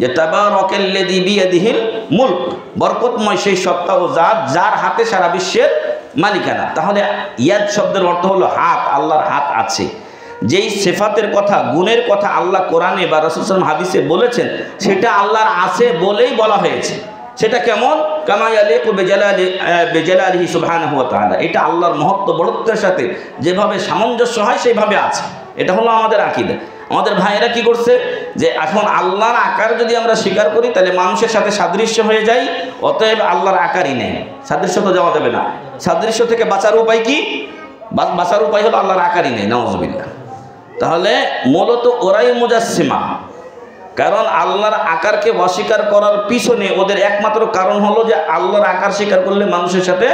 যে তাবারাকাল্লাযী বিয়াদিহিল মুলক, বরকতময় সেই সত্তা ও জাত যার হাতে সারা বিশ্বের মালিকানা। তাহলে ইয়াদ শব্দের অর্থ হলো হাত, আল্লাহর হাত আছে। যেই সিফাতের কথা, গুণের কথা আল্লাহ কোরআনে বা রাসূল সাল্লাল্লাহু আলাইহি ওয়াসাল্লাম হাদিসে বলেছেন, সেটা আল্লাহর আছে বলেই বলা হয়েছে। সেটা কেমন? কামা ইয়ালিকু বিজালালিহি সুবহানাহু ওয়া তাআলা, এটা আল্লাহর মহত্ব বড়ত্বের সাথে যেভাবে সামঞ্জস্য হয় সেইভাবে আছে। এটা হলো আমাদের আকীদা। আমাদের ভাইয়েরা কি করছে যে এখন আল্লাহর আকার যদি আমরা স্বীকার করি তাহলে মানুষের সাথে সাদৃশ্য হয়ে যাই, অতএব আল্লাহর আকারই নেই, সাদৃশ্য তো যাওয়া যাবে না। সাদৃশ্য থেকে বাঁচার উপায় কি? বাঁচার উপায় হলো আল্লাহর আকারই নেই, নাউজুবিল্লাহ। তাহলে মূলত ওরাই মুজাসসিমা, কারণ আল্লাহর আকারকে অস্বীকার করার পিছনে ওদের একমাত্র কারণ হলো যে আল্লাহর আকার স্বীকার করলে মানুষের সাথে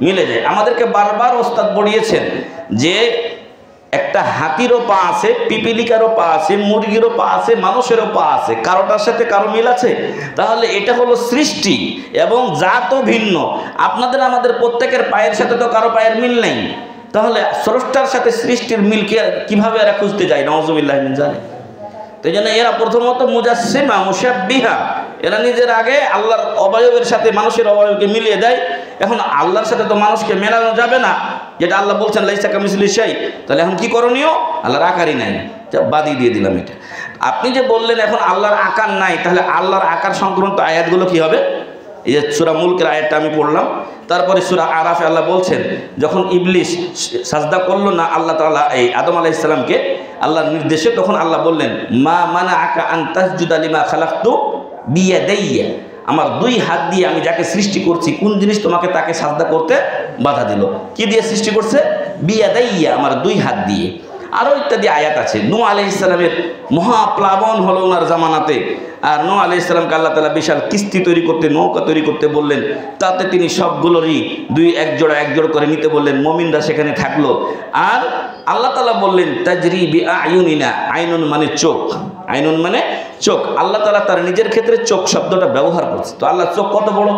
মিলে যায়। আমাদেরকে বারবার ওস্তাদ পড়িয়েছেন যে একটা হাতিরও পা আছে, পিপিলিকারও পা আছে, মুরগিরও পা আছে, মানুষেরও পা আছে, কারোটার সাথে কারো মিল আছে? তাহলে এটা হলো সৃষ্টি এবং জাতও ভিন্ন। আপনাদের আমাদের প্রত্যেকের পায়ের সাথে তো কারো পায়ের মিল নেই, তাহলে স্রষ্টার সাথে সৃষ্টির মিল কিভাবে এরা খুঁজতে যায়? নাউজুবিল্লাহ মিন যালিক। তো এই জন্য এরা প্রথমত মুজাসসিমা, মুশাব্বিহা, এরা নিজের আগে আল্লাহর অবয়বের সাথে মানুষের অবয়বকে মিলিয়ে দেয়। এখন আল্লাহর সাথে তো মানুষকে মেলানো যাবে না, যেটা আল্লাহ বলছেন লাইসা কামিসলি শাই। তাহলে এখন কি করণীয়? আল্লাহর আকারই নাই, বাদই দিয়ে দিলাম এটা। আপনি যে বললেন এখন আল্লাহর আকার নাই, তাহলে আল্লাহর আকার সংক্রান্ত আয়াতগুলো কি হবে? এই যে সূরা মুলকের আয়াতটা আমি পড়লাম, তারপরে সূরা আরাফে আল্লাহ বলছেন যখন ইবলিস সাজদা করলো না আল্লাহ তাআলা এই আদম আলাইহিস সালামকে আল্লাহর নির্দেশে, তখন আল্লাহ বললেন মা মানাআকা আন তাসজুদা লিমা খালাকতু বিয়াদাইয়া, আমার 2 হাত দিয়ে আমি যাকে সৃষ্টি করছি, কোন জিনিস তোমাকে তাকে সাজদা করতে বাধা দিল? কি দিয়ে সৃষ্টি করছে? বিয়াদাইয়া, আমার 2 হাত দিয়ে। আরও ইত্যাদি আয়াত আছে। নূহ আলাইহিস সালামের মহাপ্লাবন হলো ওনার জামানাতে, আর নূহ আলাইহিস সালামকে আল্লাহ তাআলা বিশাল কিস্তি তৈরি করতে, নৌকা তৈরি করতে বললেন, তাতে তিনি সবগুলোরই এক জোড়া করে নিতে বললেন, মুমিনরা সেখানে থাকলো। আর আল্লাহ তাআলা বললেন তাজরি বিআয়ুনিনা, আইনুন মানে চোখ, আইনুন মানে চোখ। আল্লাহ তাআলা তার নিজের ক্ষেত্রে চোখ শব্দটা ব্যবহার করছে। তো আল্লাহ চোখ কত বড়?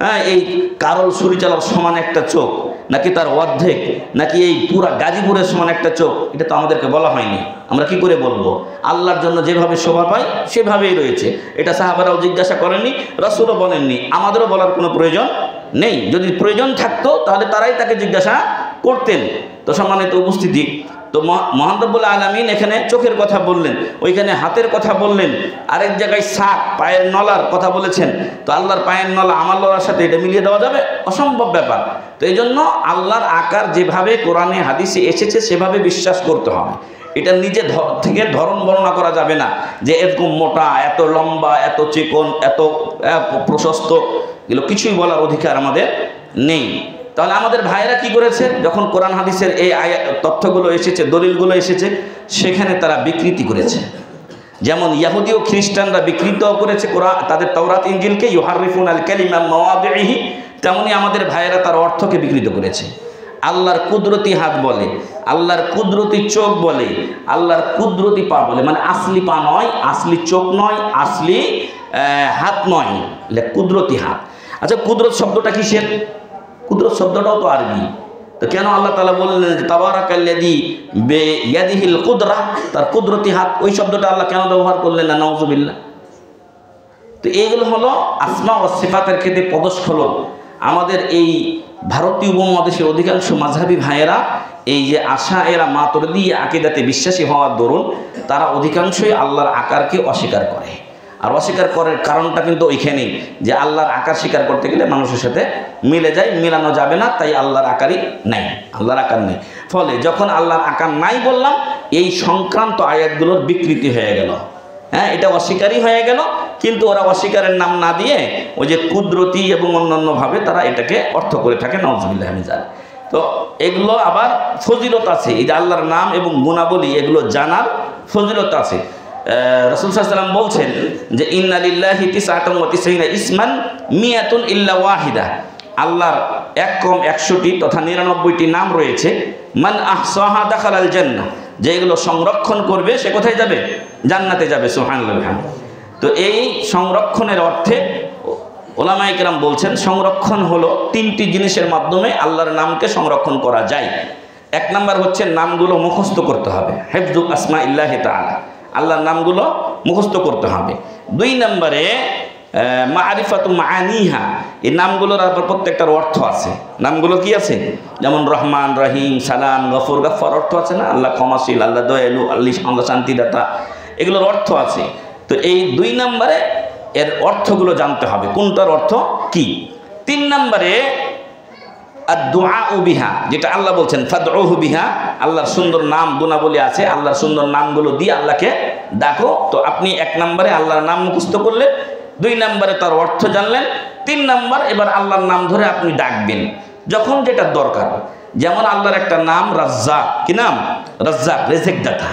হ্যাঁ, এই কারল সুরিচালার সমান একটা চোখ, নাকি তার অর্ধেক, নাকি এই পুরা গাজীপুরের সমান একটা চোখ? এটা তো আমাদেরকে বলা হয়নি, আমরা কি করে বলবো? আল্লাহর জন্য যেভাবে শোভা পায় সেভাবেই রয়েছে। এটা সাহাবারাও জিজ্ঞাসা করেননি, রাসূলও বলেননি, আমাদেরও বলার কোনো প্রয়োজন নেই। যদি প্রয়োজন থাকতো তাহলে তারাই তাকে জিজ্ঞাসা করতেন। তো সম্মানিত উপস্থিতি, তো মহান রব্বুল আলামিন এখানে চোখের কথা বললেন, ওইখানে হাতের কথা বললেন, আরেক জায়গায় সাক পায়ের নলার কথা বলেছেন। তো আল্লাহর পায়ের নলা আমার নলার সাথে এটা মিলিয়ে দেওয়া যাবে? অসম্ভব ব্যাপার। তো এই জন্য আল্লাহর আকার যেভাবে কোরআনে হাদিসে এসেছে সেভাবে বিশ্বাস করতে হবে। এটা নিজে থেকে ধরন বর্ণনা করা যাবে না, যে এরকম মোটা, এত লম্বা, এত চিকন, এত প্রশস্ত, এগুলো কিছুই বলার অধিকার আমাদের নেই। তাহলে আমাদের ভাইয়েরা কি করেছে? যখন কোরআন হাদিসের এই তথ্যগুলো এসেছে, দলিলগুলো এসেছে, সেখানে তারা বিকৃতি করেছে। যেমন ইহুদি ও খ্রিস্টানরা বিকৃত করেছে কোরআন, তাদের তাওরাত ইনজিলকে, ইউহাররিফুন আল কালিমা মাওয়াদিহি, তেমনি আমাদের ভাইয়েরা তার অর্থকে বিকৃত করেছে। আল্লাহর কুদরতি হাত বলে, আল্লাহর কুদরতি চোখ বলে, আল্লাহর কুদরতি পা বলে, মানে আসলি পা নয়, আসলি চোখ নয়, আসলি হাত নয়, কুদরতি হাত। আচ্ছা, কুদরত শব্দটা কিসের? কুদরত শব্দটাও তো আরবি। তো কেন আল্লাহ তাআলা বললেন যে তাবারাকাল্লাযী বিয়াদিহিল কুদরা, তার কুদরতি হাত, ওই শব্দটা আল্লাহ কেন ব্যবহার করলেন না? নাউযুবিল্লাহ। তো এইগুলো হলো আসমা ও সিফাতের ক্ষেত্রে পদস্খলন। আমাদের এই ভারতীয় উপমহাদেশের অধিকাংশ মাযহাবী ভাইয়েরা এই যে আশায়েরা মাতুরিদি আকীদাতে বিশ্বাসী হওয়ার দরুন তারা অধিকাংশই আল্লাহর আকারকে অস্বীকার করে। আর অস্বীকার করার কারণটা কিন্তু ওইখানেই, যে আল্লাহর আকার স্বীকার করতে গেলে মানুষের সাথে মিলে যায়, মিলানো যাবে না, তাই আল্লাহর আকারই নাই, আল্লাহর আকার নেই। ফলে যখন আল্লাহর আকার নাই বললাম, এই সংক্রান্ত আয়াতগুলোর বিকৃতি হয়ে গেল। হ্যাঁ, এটা অস্বীকারই হয়ে গেল। কিন্তু ওরা অস্বীকারের নাম না দিয়ে ওই যে কুদরতি এবং অন্যান্যভাবে তারা এটাকে অর্থ করে থাকে, নাউযুবিল্লাহ মিন যালিক। তো এগুলো আবার ফজিলত আছে, এই যে আল্লাহর নাম এবং গুণাবলী এগুলো জানার ফজিলত আছে। রাসূল সাল্লাল্লাহু আলাইহি ওয়াসাল্লাম বলছেন যে ইন্না লিল্লাহি 99 ইসমান মিয়াতুন ইল্লা ওয়াহিদা, আল্লাহর 100টি তথা 99টি নাম রয়েছে। মান আহসাহা দাখালাল জান্নাহ, যে এগুলো সংরক্ষণ করবে সে কোথায় যাবে? জান্নাতে যাবে। সুবহানাল্লাহ। তো এই সংরক্ষণের অর্থে ওলামায়ে কেরাম বলছেন সংরক্ষণ হলো 3টি জিনিসের মাধ্যমে আল্লাহর নামকে সংরক্ষণ করা যায়। 1 নাম্বার হচ্ছে নামগুলো মুখস্থ করতে হবে, হিফযু আসমাইল্লাহি তাআলা, আল্লাহর নামগুলো মুখস্থ করতে হবে। 2 নম্বরে মারিফাতু মাআনিহা, এই নামগুলোর আবার প্রত্যেকটার অর্থ আছে। নামগুলো কি আছে? যেমন রহমান, রহিম, সালাম, গফুর, গাফফার অর্থ আছে না? আল্লাহ ক্ষমাশীল, আল্লাহ দয়ালু, আল্লাহ শান্তিদাতা, এগুলোর অর্থ আছে। তো এই 2 নম্বরে এর অর্থগুলো জানতে হবে, কোনটার অর্থ কি। 3 নম্বরে আদ-দুআউ বিহা, যেটা আল্লাহ বলছেন ফাদউহু বিহা, আল্লাহর সুন্দর নাম গুণাবলী আছে, আল্লাহর সুন্দর নামগুলো দিয়ে আল্লাহকে ডাকো। তো আপনি 1 নম্বরে আল্লাহর নাম মুখস্থ করলেন, 2 নম্বরে তার অর্থ জানলেন, 3 নম্বর এবার আল্লাহর নাম ধরে আপনি ডাকবেন যখন যেটা দরকার। যেমন আল্লাহর একটা নাম রাজ্জাক, কি নাম? রাজ্জাক, রিজিক দাতা।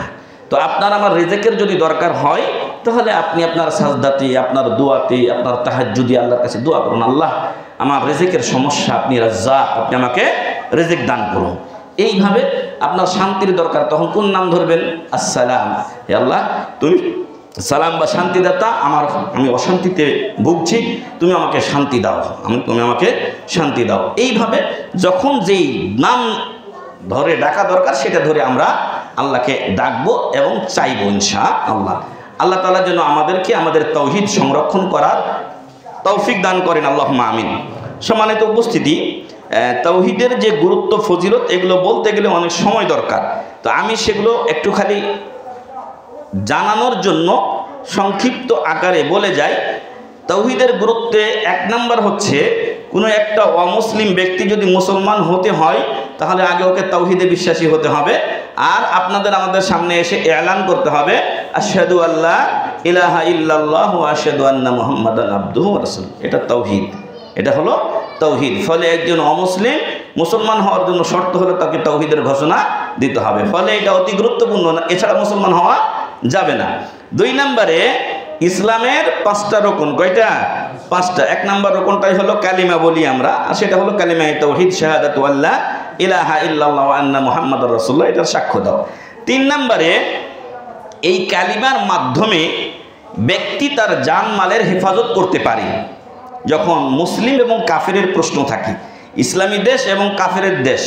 তো আপনার আমার রিজিকের যদি দরকার হয় তাহলে আপনি আপনার সাজদাতে, আপনার দোয়াতে, আপনার তাহাজ্জুদে আল্লাহর কাছে দোয়া করুন, আল্লাহ আমার রিজিকের সমস্যা, আপনি রাজ্জাক, আপনি আমাকে রিজিক দান করুন। এইভাবে আপনার শান্তির দরকার, তখন কোন নাম ধরবেন? আসসালাম, হে আল্লাহ তুমি সালাম বা শান্তিদাতা, আমি অশান্তিতে ভুগছি, তুমি আমাকে শান্তি দাও, তুমি আমাকে শান্তি দাও। এইভাবে যখন যেই নাম ধরে ডাকা দরকার সেটা ধরে আমরা আল্লাহকে ডাকবো এবং চাইবো ইনশাআল্লাহ। আল্লাহ তাআলা যেন আমাদেরকে আমাদের তাওহীদ সংরক্ষণ করার তৌফিক দান করেন, আল্লাহুম্মা আমিন। সম্মানিত উপস্থিতি, তাওহীদের যে গুরুত্ব ফজিলত এগুলো বলতে গেলে অনেক সময় দরকার, তো আমি সেগুলো একটু খালি জানানোর জন্য সংক্ষিপ্ত আকারে বলে যাই। তাওহীদের গুরুত্বে 1 নাম্বার হচ্ছে, কোনো একটা অমুসলিম ব্যক্তি যদি মুসলমান হতে হয় তাহলে আগে ওকে তাওহীদে বিশ্বাসী হতে হবে, আর আপনাদের আমাদের সামনে এসে এলান করতে হবে আশহাদু আল্লা ইলাহা ইল্লাল্লাহু ওয়া আশহাদু আন্না মুহাম্মাদান আবদুহু ওয়া রাসূলুহু। এটা তাওহীদ, এটা হলো তাওহীদ। ফলে একজন অমুসলিম মুসলমান হওয়ার জন্য শর্ত হলো তাকে তাওহীদের ঘোষণা দিতে হবে, ফলে এটা অতি গুরুত্বপূর্ণ, এছাড়া মুসলমান হওয়া যাবে না। 2 নম্বরে ইসলামের 5টা রকম, কয়টা? 5টা। 1 নম্বর রকমটাই হলো কালিমা বলি আমরা, আর সেটা হলো কালিমায়ে তাওহীদ, শাহাদাতু আল্লা ইলাহা ইল্লাল্লাহ ওয়া আন্না মুহাম্মাদুর রাসূলুল্লাহ, এটার সাক্ষ্য দাও। 3 নম্বরে এই কালিমার মাধ্যমে ব্যক্তি তার জানমালের হেফাজত করতে পারে। যখন মুসলিম এবং কাফেরের প্রশ্ন থাকে, ইসলামী দেশ এবং কাফেরের দেশ,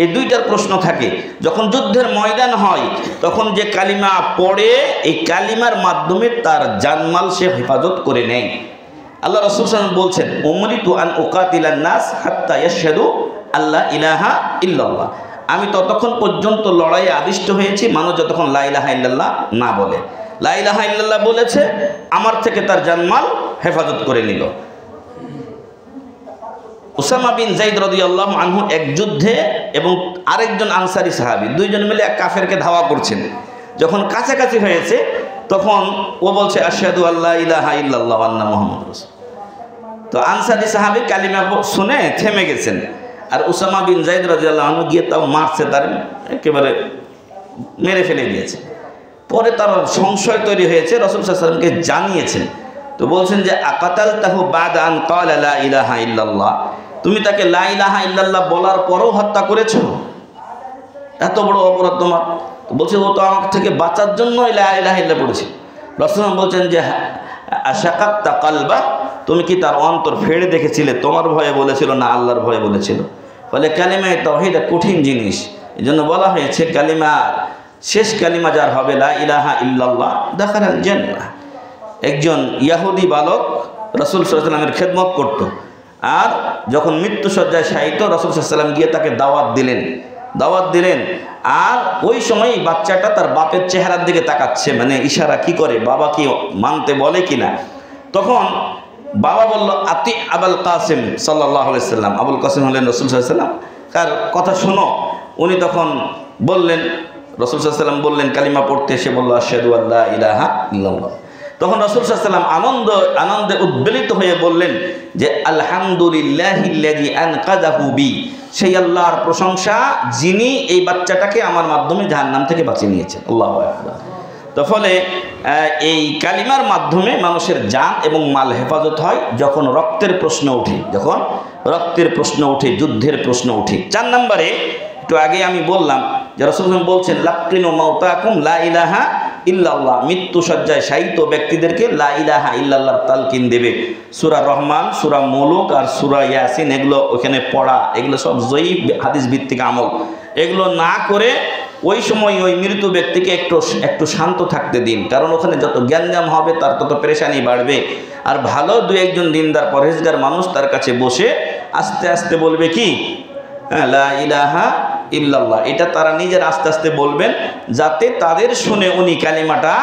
এই দুইটার প্রশ্ন থাকে, যখন যুদ্ধের ময়দান হয় তখন যে কালিমা পড়ে এই কালিমার মাধ্যমে তার জানমাল সে হেফাজত করে নেয়। আল্লাহ রাসূল সাল্লাল্লাহু আলাইহি ওয়াসাল্লাম বলছেন, উমরিতু আন উকাতিলান নাস হাত্তা ইয়াশহাদু আল্লা ইলাহা ইল্লাল্লাহ, আমি ততক্ষণ পর্যন্ত লড়াইয়ে আদিষ্ট হয়েছি মানুষ যতক্ষণ লা ইলাহা ইল্লাল্লাহ না বলে। লা ইলাহা ইল্লাল্লাহ বলেছে, আমার থেকে তার জানমাল হেফাজত করে নিল। উসামা বিন যায়েদ রাদিয়াল্লাহু আনহু এক যুদ্ধে এবং আরেকজন আনসারী সাহাবী, দুইজন মিলে এক কাফেরকে ধাওয়া করছেন। যখন কাছাকাছি হয়েছে তখন ও বলছে আশহাদু আল্লা ইলাহা ইল্লাল্লাহু ওয়া আন্না মুহাম্মাদুর রাসূল। তো আনসারী সাহাবী কালিমা শুনে থেমে গেছেন, আর উসামা বিন যায়েদ রাদিয়াল্লাহু আনহু গিয়ে তাও মারছে, তার একেবারে মেরে ফেলে দিয়েছে। পরে তার সংশয় তৈরি হয়েছে, রাসূল সাল্লাল্লাহু আলাইহি ওয়াসাল্লামকে জানিয়েছেন। তো বলছেন যে আকাতালতাহু বাদা আন ক্বালা লা ইলাহা ইল্লাল্লাহ, তুমি তাকে লা ইলাহা ইল্লাল্লাহ বলার পরেও হত্যা করেছো, এত বড় অপরাধ তোমার। তো বলছে ও তো আমার থেকে বাঁচার জন্য লা ইলাহা ইল্লাল্লাহ পড়েছে। রাসূল বলছেন যে আশাকাত্তা কালবা, তুমি কি তার অন্তর ফেড়ে দেখেছিলে? তোমার ভয়ে বলেছিল না আল্লাহর ভয়ে বলেছিল? ফলে কালিমা তাওহীদ কঠিন জিনিস, এই জন্য বলা হয়েছে কালিমা শেষ কালিমা যার হবে লা ইলাহা ইল্লাল্লাহ দাখালাল জান্নাহ। একজন ইয়াহুদি বালক রাসূল সাল্লাল্লাহু আলাইহি ওয়াসাল্লামের খেদমত করত, আর যখন মৃত্যুসজ্জায় শায়িত রাসূল সাল্লাল্লাহু আলাইহি ওয়াসাল্লাম গিয়ে তাকে দাওয়াত দিলেন, আর ওই সময় বাচ্চাটা তার বাপের চেহারার দিকে তাকাচ্ছে, মানে ইশারা কি করে, বাবা কি মানতে বলে কিনা। তখন বাবা বলল আতি আবুল কাসিম সাল্লাল্লাহু আলাইহি ওয়াসাল্লাম, আবুল কাসিম হলেন রাসূল সাল্লাল্লাহু আলাইহি ওয়াসাল্লাম, কার কথা শোনো। উনি তখন বললেন, রাসূল সাল্লাল্লাহু আলাইহি ওয়াসাল্লাম বললেন কালিমা পড়তে, সে বলল আশহাদু আল্লা ইলাহা ইল্লাল্লাহ। তখন রাসূল সাল্লাল্লাহু আলাইহি ওয়াসাল্লাম আনন্দে উদ্বেলিত হয়ে বললেন যে আলহামদুলিল্লাহিল্লাযী আনকাযাহু বি, সেই আল্লাহর প্রশংসা যিনি এই বাচ্চাটাকে আমার মাধ্যমে জাহান্নাম থেকে বাঁচিয়ে নিয়েছেন। আল্লাহু আকবার। তো ফলে এই কালিমার মাধ্যমে মানুষের জান এবং মাল হেফাজত হয় যখন রক্তের প্রশ্ন ওঠে, যুদ্ধের প্রশ্ন ওঠে। 4 নম্বরে একটু আগে আমি বললাম যে রাসূল বলছেন লাক্কিনু মাউতাকুম লা ইলাহা ইল্লাল্লাহ, মৃত্যু সজ্জায় শায়িত ব্যক্তিদেরকে লা ইলাহা ইল্লাল্লাহর তালকিন দেবে। সূরা রহমান, সূরা মুলুক আর সূরা ইয়াসিন এগুলো ওখানে পড়া, এগুলো সব জয়ীফ হাদিস ভিত্তিক আমল। এগুলো না করে ওই সময় ওই মৃত ব্যক্তিকে একটু শান্ত থাকতে দিন, কারণ ওখানে যত জ্ঞানজাম হবে তার তত পেরেশানি বাড়বে। আর ভালো 2-1 দিনদার পরহেজগার মানুষ তার কাছে বসে আস্তে আস্তে বলবে কি লা ইলাহা ইল্লাল্লাহ, এটা তারা নিজের আস্তে আস্তে বলবেন, যাতে তাদের শুনে উনি কালিমাটা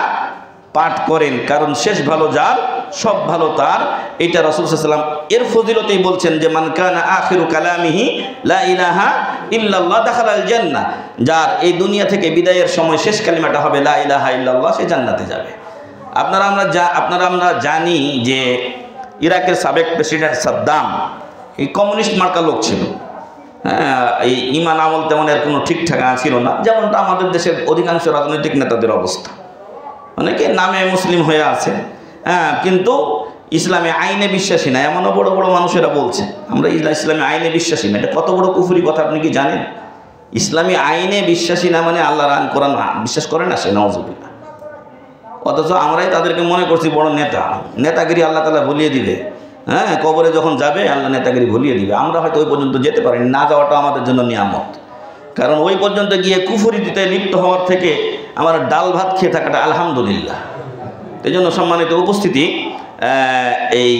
পাঠ করেন, কারণ শেষ ভালো যার সব ভালো তার। এটা রাসূল সাল্লাল্লাহু আলাইহি ওয়াসাল্লাম এর ফজিলতেই বলছেন যে মান কানা আখিরু কালামিহি লা ইলাহা ইল্লাল্লাহ দাখালাল জান্নাহ, যার এই দুনিয়া থেকে বিদায়ের সময় শেষ কালিমাটা হবে লা ইলাহা ইল্লাল্লাহ, সে জান্নাতে যাবে। আমরা জানি যে ইরাকের সাবেক প্রেসিডেন্ট সাদ্দাম এই কমিউনিস্ট মার্কা লোক ছিল। এই ইমান আমল তেমন এর কোনো ঠিকঠাক ছিল না, যেমনটা আমাদের দেশের অধিকাংশ রাজনৈতিক নেতাদের অবস্থা। অনেকে নামে মুসলিম হয়ে আছে, কিন্তু ইসলামে আইনে বিশ্বাসী না। এমনও বড় বড় মানুষেরা বলছে আমরা ইসলামী আইনে বিশ্বাসী না। এটা কত বড় কুফরি কথা আপনি কি জানেন? ইসলামী আইনে বিশ্বাসী না মানে আল্লাহর আইন কোরআন বিশ্বাস করে না সে, নাউজুবিল্লাহ। অথচ আমরাই তাদেরকে মনে করছি বড় নেতাগিরি আল্লাহ তাআলা ভুলিয়ে দিবে। কবরে যখন যাবে আল্লাহ নেতাগিরি ভুলিয়ে দিবে। আমরা হয়তো ওই পর্যন্ত যেতে পারিনি, না যাওয়াটা আমাদের জন্য নিয়ামত, কারণ ওই পর্যন্ত গিয়ে কুফরিতে লিপ্ত হওয়ার থেকে আমার ডাল ভাত খেয়ে থাকাটা আলহামদুলিল্লাহ। এই জন্য সম্মানিত উপস্থিতি, এই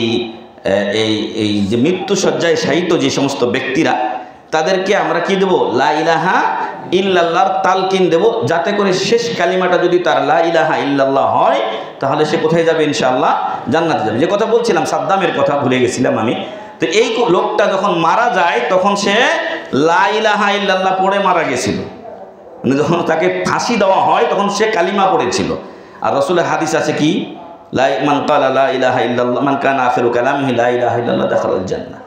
এই যে মৃত্যুসজ্জায় শায়িত যে সমস্ত ব্যক্তিরা, তাদেরকে আমরা কি দেব? লা ইলাহা ইল্লাল্লাহর তালকিন দেব, যাতে করে শেষ কালিমাটা যদি তার লা ইলাহা ইল্লাল্লাহ হয়, তাহলে সে কোথায় যাবে? ইনশাআল্লাহ জান্নাতে যাবে। যে কথা বলছিলাম সাদ্দামের কথা, ভুলে গেছিলাম আমি। তো এই লোকটা যখন মারা যায় তখন সে লা ইলাহা ইল্লাল্লাহ পড়ে মারা গেছিল, মানে যখন তাকে ফাঁসি দেওয়া হয় তখন সে কালিমা পড়েছিল। আর রাসূলের হাদিস আছে কি, মান ক্বালা লা ইলাহা ইল্লাল্লাহ মান কানা আখিরু কালামিহি লা ইলাহা ইল্লাল্লাহ দাখালাল জান্নাহ।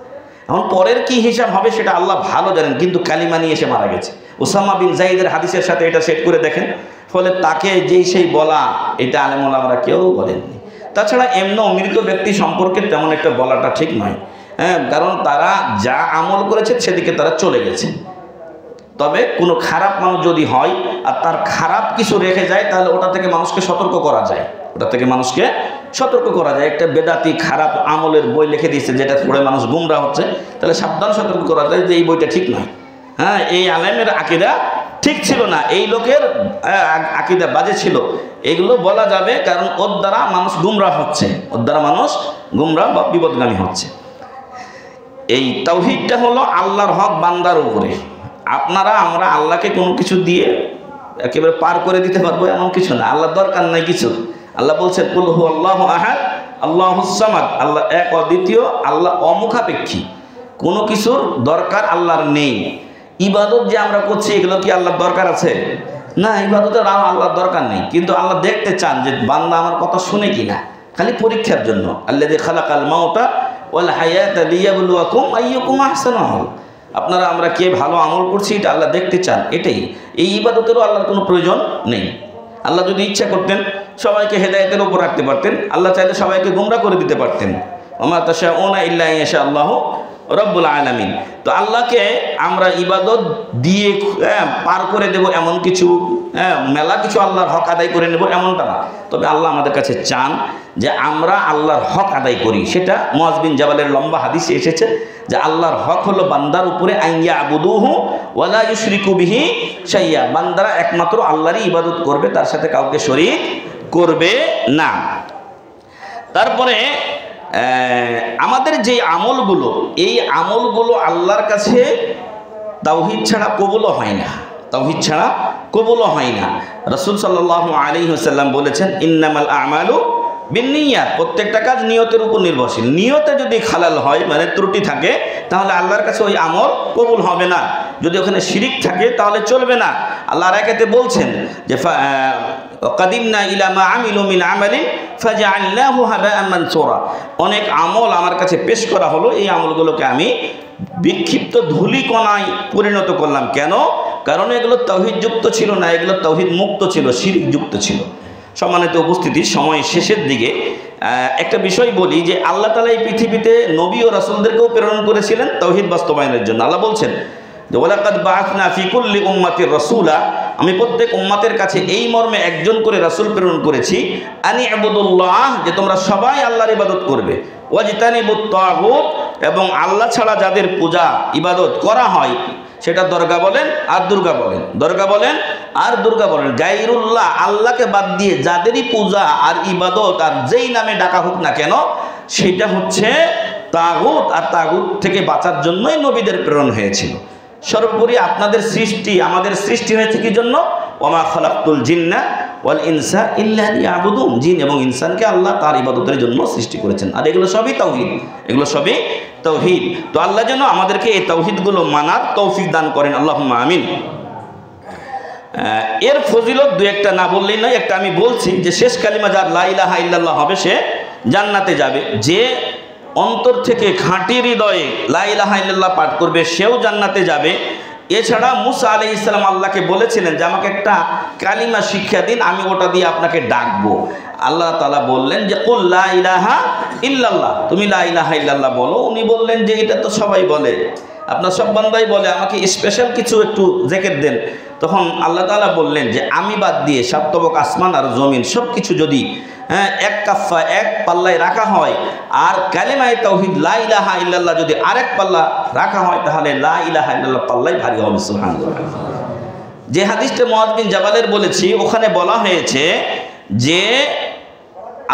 এখন পরের কি হিসাব হবে সেটা আল্লাহ ভালো জানেন, কিন্তু কালিমা নিয়ে এসে মারা গেছে। উসামা বিন যায়েদের হাদিসের সাথে এটা সেট করে দেখেন। ফলে তাকে যেই সেই বলা, এটা আলেম ওলামারা কেউ বলেননি। তাছাড়া এমন মৃত ব্যক্তি সম্পর্কে তেমন একটা বলাটা ঠিক নয়, হ্যাঁ, কারণ তারা যা আমল করেছে সেদিকে তারা চলে গেছে। তবে কোনো খারাপ মানুষ যদি হয় আর তার খারাপ কিছু রেখে যায়, তাহলে ওটা থেকে মানুষকে সতর্ক করা যায়, একটা বেদাতি খারাপ আমলের বই লিখে দিয়েছে যেটা পড়ে মানুষ গুমরা হচ্ছে, তাহলে সাবধান সতর্ক করা যায় যে এই বইটা ঠিক নয়। হ্যাঁ, এই আলেমের আকীদা ঠিক ছিল না, এই লোকের আকীদা বাজে ছিল, এগুলো বলা যাবে, কারণ ওর দ্বারা মানুষ গুমরা হচ্ছে, বা বিপদগামী হচ্ছে। এই তাওহীদটা হলো আল্লাহর হক বান্দার উপরে। আমরা আল্লাহকে কোনো কিছু দিয়ে একেবারে পার করে দিতে পারবো এমন কিছু না, আল্লাহর দরকার নাই কিছু। আল্লাহ বলছেন কুল হু আল্লাহু আহাদ আল্লাহুস সামাদ, আল্লাহ এক অদ্বিতীয়, আল্লাহ অমুখাপেক্ষী, কোনো কিছুর দরকার আল্লাহর নেই। ইবাদত যে আমরা করছি এগুলো কি আল্লাহর দরকার আছে? না, ইবাদতের আল্লাহর দরকার নেই, কিন্তু আল্লাহ দেখতে চান যে বান্দা আমার কথা শুনে কিনা, খালি পরীক্ষার জন্য। আল্লাযী খালাকাল মাউতা ওয়াল হায়াতা লিয়াবলুয়াকুম আইয়ুকুম আহসানু আমালা। আমরা কে ভালো আমল করছি এটা আল্লাহ দেখতে চান, এটাই। এই ইবাদতেরও আল্লাহর কোনো প্রয়োজন নেই। আল্লাহ যদি ইচ্ছা করতেন সবাইকে হেদায়েতের উপর রাখতে পারতেন, আল্লাহ চাইলে সবাইকে গুমরা করে দিতে পারতেন। ওমা তাশাউনা ইল্লা আইয়াশা আল্লাহু রব্বুল আলামিন। তো আল্লাহকে আমরা ইবাদত দিয়ে পার করে দেব এমন কিছু, মেলা কিছু আল্লাহর হক আদায় করে নেব এমনটা না। তবে আল্লাহ আমাদের কাছে চান যে আমরা আল্লাহর হক আদায় করি। সেটা মুআয বিন জাবালের লম্বা হাদিসে এসেছে যে আল্লাহর হক হলো বান্দার উপরে আইয়া আবুদুহু ওয়ালা ইউশরিকু বিহি শাইয়া, বান্দারা একমাত্র আল্লাহরই ইবাদত করবে, তার সাথে কাউকে শরীক করবে না। তারপরে আমাদের যে আমলগুলো, এই আমলগুলো আল্লাহর কাছে তাওহীদ ছাড়া কবুলও হয় না, রাসূল সাল্লাল্লাহু আলাইহি ওয়াসাল্লাম বলেছেন ইন্নামাল আমালু বিন্নিয়াত, প্রত্যেকটা কাজ নিয়তের উপর নির্ভরশীল। নিয়তে যদি খালাল হয়, মানে ত্রুটি থাকে, তাহলে আল্লাহর কাছে ওই আমল কবুল হবে না। যদি ওখানে শিরিক থাকে তাহলে চলবে না। আল্লাহর আয়াতে বলছেন যে কাদিমনা ইলা মা আমিলু মিন আমালিন ফাজআলনাহু হাবাআন মানসুরা, অনেক আমল আমার কাছে পেশ করা হলো, এই আমলগুলোকে আমি বিক্ষিপ্ত ধূলিকণায় পরিণত করলাম। কেন? কারণ এগুলো তাওহীদ যুক্ত ছিল না, এগুলো তাওহীদ মুক্ত ছিল, শিরিক যুক্ত ছিল। সম্মানিত উপস্থিতি, সময় শেষের দিকে একটা বিষয় বলি যে আল্লাহ তাআলা এই পৃথিবীতে নবী ও রাসূলদেরকেও প্রেরণ করেছিলেন তাওহীদ বাস্তবায়নের জন্য। আল্লাহ বলছেন যে ওয়ালাকাদ বাআসনা ফি কুল্লি উম্মাতির রাসূলা, আমি প্রত্যেক উম্মতের কাছে এই মর্মে একজন করে রাসূল প্রেরণ করেছি, আনি ইবুদুল্লাহ, যে তোমরা সবাই আল্লাহর ইবাদত করবে, ওয়াজতানিবুত তাগুত, এবং আল্লাহ ছাড়া যাদের পূজা ইবাদত করা হয় সেটা দরগা বলেন আর দুর্গা বলেন, গায়রুল্লাহ, আল্লাহকে বাদ দিয়ে যাদেরই পূজা আর ইবাদত আর যেই নামে ডাকা হোক না কেন, সেটা হচ্ছে তাগুত। আর তাগুত থেকে বাঁচার জন্যই নবীদের প্রেরণ হয়েছিল। সর্বোপরি আমাদের সৃষ্টি হয়েছে কি জন্য? ওমা খালাকতুল জিন্না ওয়াল ইনসা ইল্লা লিয়াবুদুন, জিন এবং ইনসানকে আল্লাহ তার ইবাদতের জন্য সৃষ্টি করেছেন। আর এগুলো সবই তাওহীদ। তো আল্লাহ যেন আমাদেরকে এই তাওহীদগুলো মানার তৌফিক দান করেন, আল্লাহুম্মা আমিন। এর ফজিলত দু একটা না বললেই নয়, একটা আমি বলছি যে শেষ কালিমা যার লা ইলাহা ইল্লাল্লাহ হবে সে জান্নাতে যাবে। যে অন্তর থেকে খাঁটি হৃদয়ে লা ইলাহা ইল্লাল্লাহ পাঠ করবে সেও জান্নাতে যাবে। এছাড়া মুসা আলাইহিস সালাম আল্লাহকে বলেছিলেন যে আমাকে একটা কালিমা শিক্ষা দিন, আমি ওটা দিয়ে আপনাকে ডাকবো। আল্লাহ তাআলা বললেন যে কুল লা ইলাহা ইল্লাল্লাহ, তুমি লা ইলাহা ইল্লাল্লাহ বলো। উনি বললেন যে এটা তো সবাই বলে, আপনার সব বান্দাই বলে, আমাকে স্পেশাল কিছু একটু জিকির দেন। তখন আল্লাহ তাআলা বললেন যে আমি বাদ দিয়ে সাতবক আসমান আর জমিন সব কিছু যদি এক কাফা এক পাল্লায় রাখা হয়, আর কালেমায়ে তাওহীদ লা ইলাহা ইল্লাল্লাহ যদি আরেক পাল্লা রাখা হয়, তাহলে লা ইলাহা ইল্লাল্লাহ পাল্লাই ভারী হবে। সুবহানাল্লাহ। যে হাদিসটা মুআয বিন জাবালের বলেছি, ওখানে বলা হয়েছে যে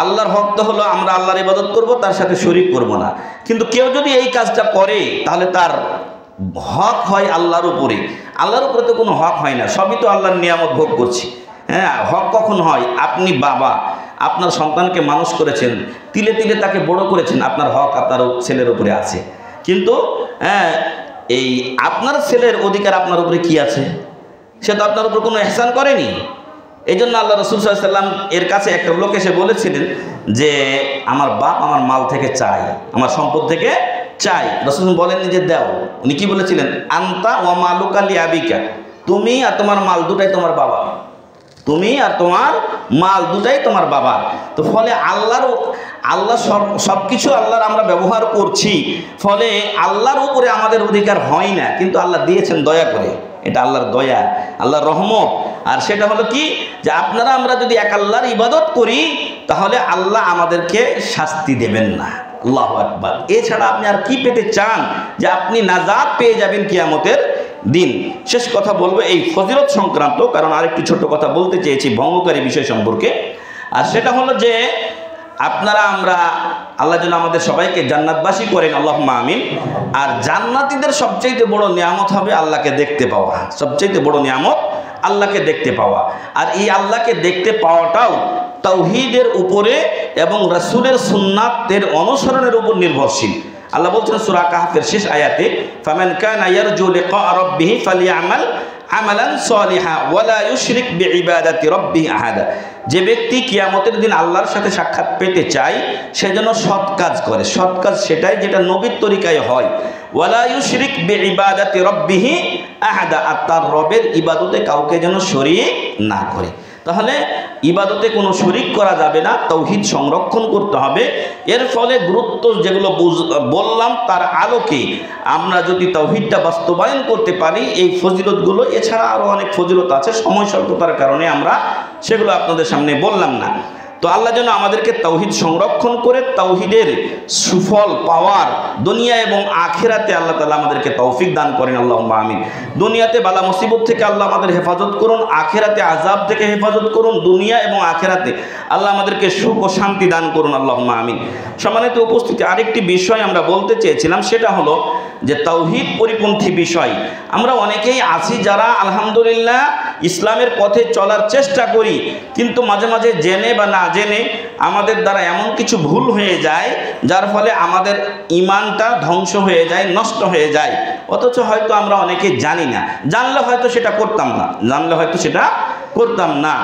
আল্লাহর হক তো হলো আমরা আল্লাহর ইবাদত করব, তার সাথে শরীক করব না। কিন্তু কেউ যদি এই কাজটা করে তাহলে তার হক হয় আল্লাহর উপরে। আল্লাহর উপরে তো কোনো হক হয় না, সবই তো আল্লাহর নিয়ামত ভোগ করছি। হ্যাঁ, হক কখন হয়? আপনি বাবা, আপনার সন্তানকে মানুষ করেছেন, তিলে তিলে তাকে বড় করেছেন, আপনার হক আপনার ছেলের উপরে আছে। কিন্তু এই আপনার ছেলের অধিকার আপনার উপরে কি আছে? সে তো আপনার উপর কোনো ইহসান করেনি। এই জন্য আল্লাহ রাসূল সাল্লাল্লাহু আলাইহি ওয়াসাল্লাম এর কাছে একটা লোক এসে বলেছিলেন যে আমার বাপ আমার মাল থেকে চাই, আমার সম্পদ থেকে চাই। রাসূল বলেননি যে দাও, উনি কি বলেছিলেন? আনতা ওয়া মালুকা লিআবিকা, তুমি আর তোমার মাল দুটাই তোমার বাবা, তুমি আর তোমার মাল দুটাই তোমার বাবা। তো ফলে আল্লাহ সব কিছু আল্লাহর আমরা ব্যবহার করছি, ফলে আল্লাহর উপরে আমাদের অধিকার হয় না, কিন্তু আল্লাহ দিয়েছেন দয়া করে। এটা আল্লাহর দয়া, আল্লাহর রহমত। আর সেটা হলো কি, যে আপনারা আমরা যদি এক আল্লাহর ইবাদত করি তাহলে আল্লাহ আমাদেরকে শাস্তি দেবেন না। আল্লাহু আকবার। এছাড়া আপনি আর কি পেতে চান যে আপনি নাজাত পেয়ে যাবেন কিয়ামতের দিন? শেষ কথা বলবো এই ফজিলত সংক্রান্ত, কারণ আরেকটু ছোট কথা বলতে চেয়েছি ভঙ্গকারী বিষয় সম্পর্কে। আর সেটা হলো যে আমরা আল্লাহ যেন আমাদের সবাইকে জান্নাতবাসী করেন, আল্লাহুম্মা আমিন। আর জান্নাতীদের সবচেয়ে বড় নিয়ামত হবে আল্লাহকে দেখতে পাওয়া। সবচেয়ে বড় নিয়ামত আল্লাহকে দেখতে পাওয়া। আর এই আল্লাহকে দেখতে পাওয়াটাও তাওহীদের উপরে এবং রাসূলের সুন্নাতের অনুসরণের উপর নির্ভরশীল। আল্লাহ বলছেন সূরা কাহফের শেষ আয়াতে, ফামান কানা ইয়ারজু লিকা রাব্বিহি ফালিয়ামাল আমালান সালিহা ওয়ালা ইউশরিক বিইবাদাতি রাব্বিহি আহাদা। যে ব্যক্তি কিয়ামতের দিন আল্লাহর সাথে সাক্ষাৎ পেতে চায় সে যেন সৎ কাজ করে। সৎ কাজ সেটাই যেটা নবীর তরিকায় হয়। ওয়ালা ইউশরিক বিইবাদাতি রাব্বিহি আহাদা, আর তার রবের ইবাদতে কাউকে যেন শরীক না করে। তাহলে ইবাদতে কোনো শরীক করা যাবে না, তাওহীদ সংরক্ষণ করতে হবে। এর ফলে গুরুত্ব যেগুলো বললাম তার আলোকে আমরা যদি তাওহীদটা বাস্তবায়ন করতে পারি, এই ফজিলতগুলো, এছাড়া আরও অনেক ফজিলত আছে, সময় স্বল্পতার কারণে আমরা সেগুলো আপনাদের সামনে বললাম না। তো আল্লাহ যেন আমাদেরকে তাওহীদ সংরক্ষণ করে তাওহীদের সুফল পাওয়ার দুনিয়া এবং আখিরাতে আল্লাহ তাআলা আমাদেরকে তৌফিক দান করেন, আল্লাহুম্মা আমিন। দুনিয়াতে বালা মুসিবত থেকে আল্লাহ আমাদের হেফাজত করুন, আখিরাতে আযাব থেকে হেফাজত করুন, দুনিয়া এবং আখিরাতে আল্লাহ আমাদেরকে সুখ ও শান্তি দান করুন, আল্লাহুম্মা আমিন। সম্মানিত উপস্থিতি, আরেকটি বিষয় আমরা বলতে চেয়েছিলাম, সেটা হলো যে তাওহীদ পরিপন্থী বিষয়। আমরা অনেকেই আছি যারা আলহামদুলিল্লাহ ইসলামের পথে চলার চেষ্টা করি, কিন্তু মাঝে মাঝে জেনে বা না জেনে আমাদের দ্বারা এমন কিছু ভুল হয়ে যায় যার ফলে আমাদের ঈমানটা ধ্বংস হয়ে যায়, নষ্ট হয়ে যায়। অথচ হয়তো আমরা অনেকে জানি না, জানলে হয়তো সেটা করতাম না, জানলে হয়তো সেটা করতাম না।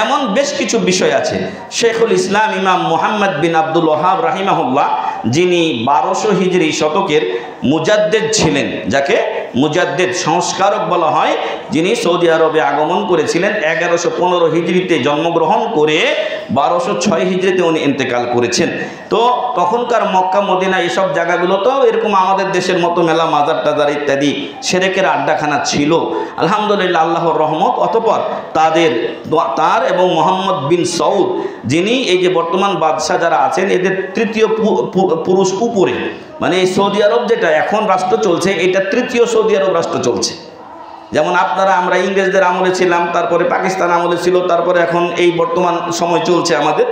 এমন বেশ কিছু বিষয় আছে। শেখুল ইসলাম ইমাম মুহাম্মদ বিন আব্দুল ওয়াহাব রাহিমাহুল্লাহ, যিনি 1200 হিজরি শতকের মুজাদ্দেদ ছিলেন, যাকে মুজাদ্দেদ সংস্কারক বলা হয়, যিনি সৌদি আরবে আগমন করেছিলেন 1115 হিজরিতে জন্মগ্রহণ করে 1206 হিজরিতে উনি ইন্তেকাল করেছেন। তো তখনকার মক্কা মদিনা এসব জায়গাগুলো তো এরকম আমাদের দেশের মতো মেলা মাজার টাজার ইত্যাদি শিরকের আড্ডাখানা ছিল। আলহামদুলিল্লাহ, আল্লাহর রহমত। অতঃপর তার এবং মোহাম্মদ বিন সৌদ, যিনি এই যে বর্তমান বাদশাহ যারা আছেন এদের তৃতীয় পুরুষ উপরে, মানে এই সৌদি আরব যেটা এখন রাষ্ট্র চলছে, এটা তৃতীয় সৌদি আরব রাষ্ট্র চলছে। যেমন আমরা ইংরেজদের আমলে ছিলাম, তারপরে পাকিস্তান আমলে ছিল, তারপরে এখন এই বর্তমান সময় চলছে আমাদের।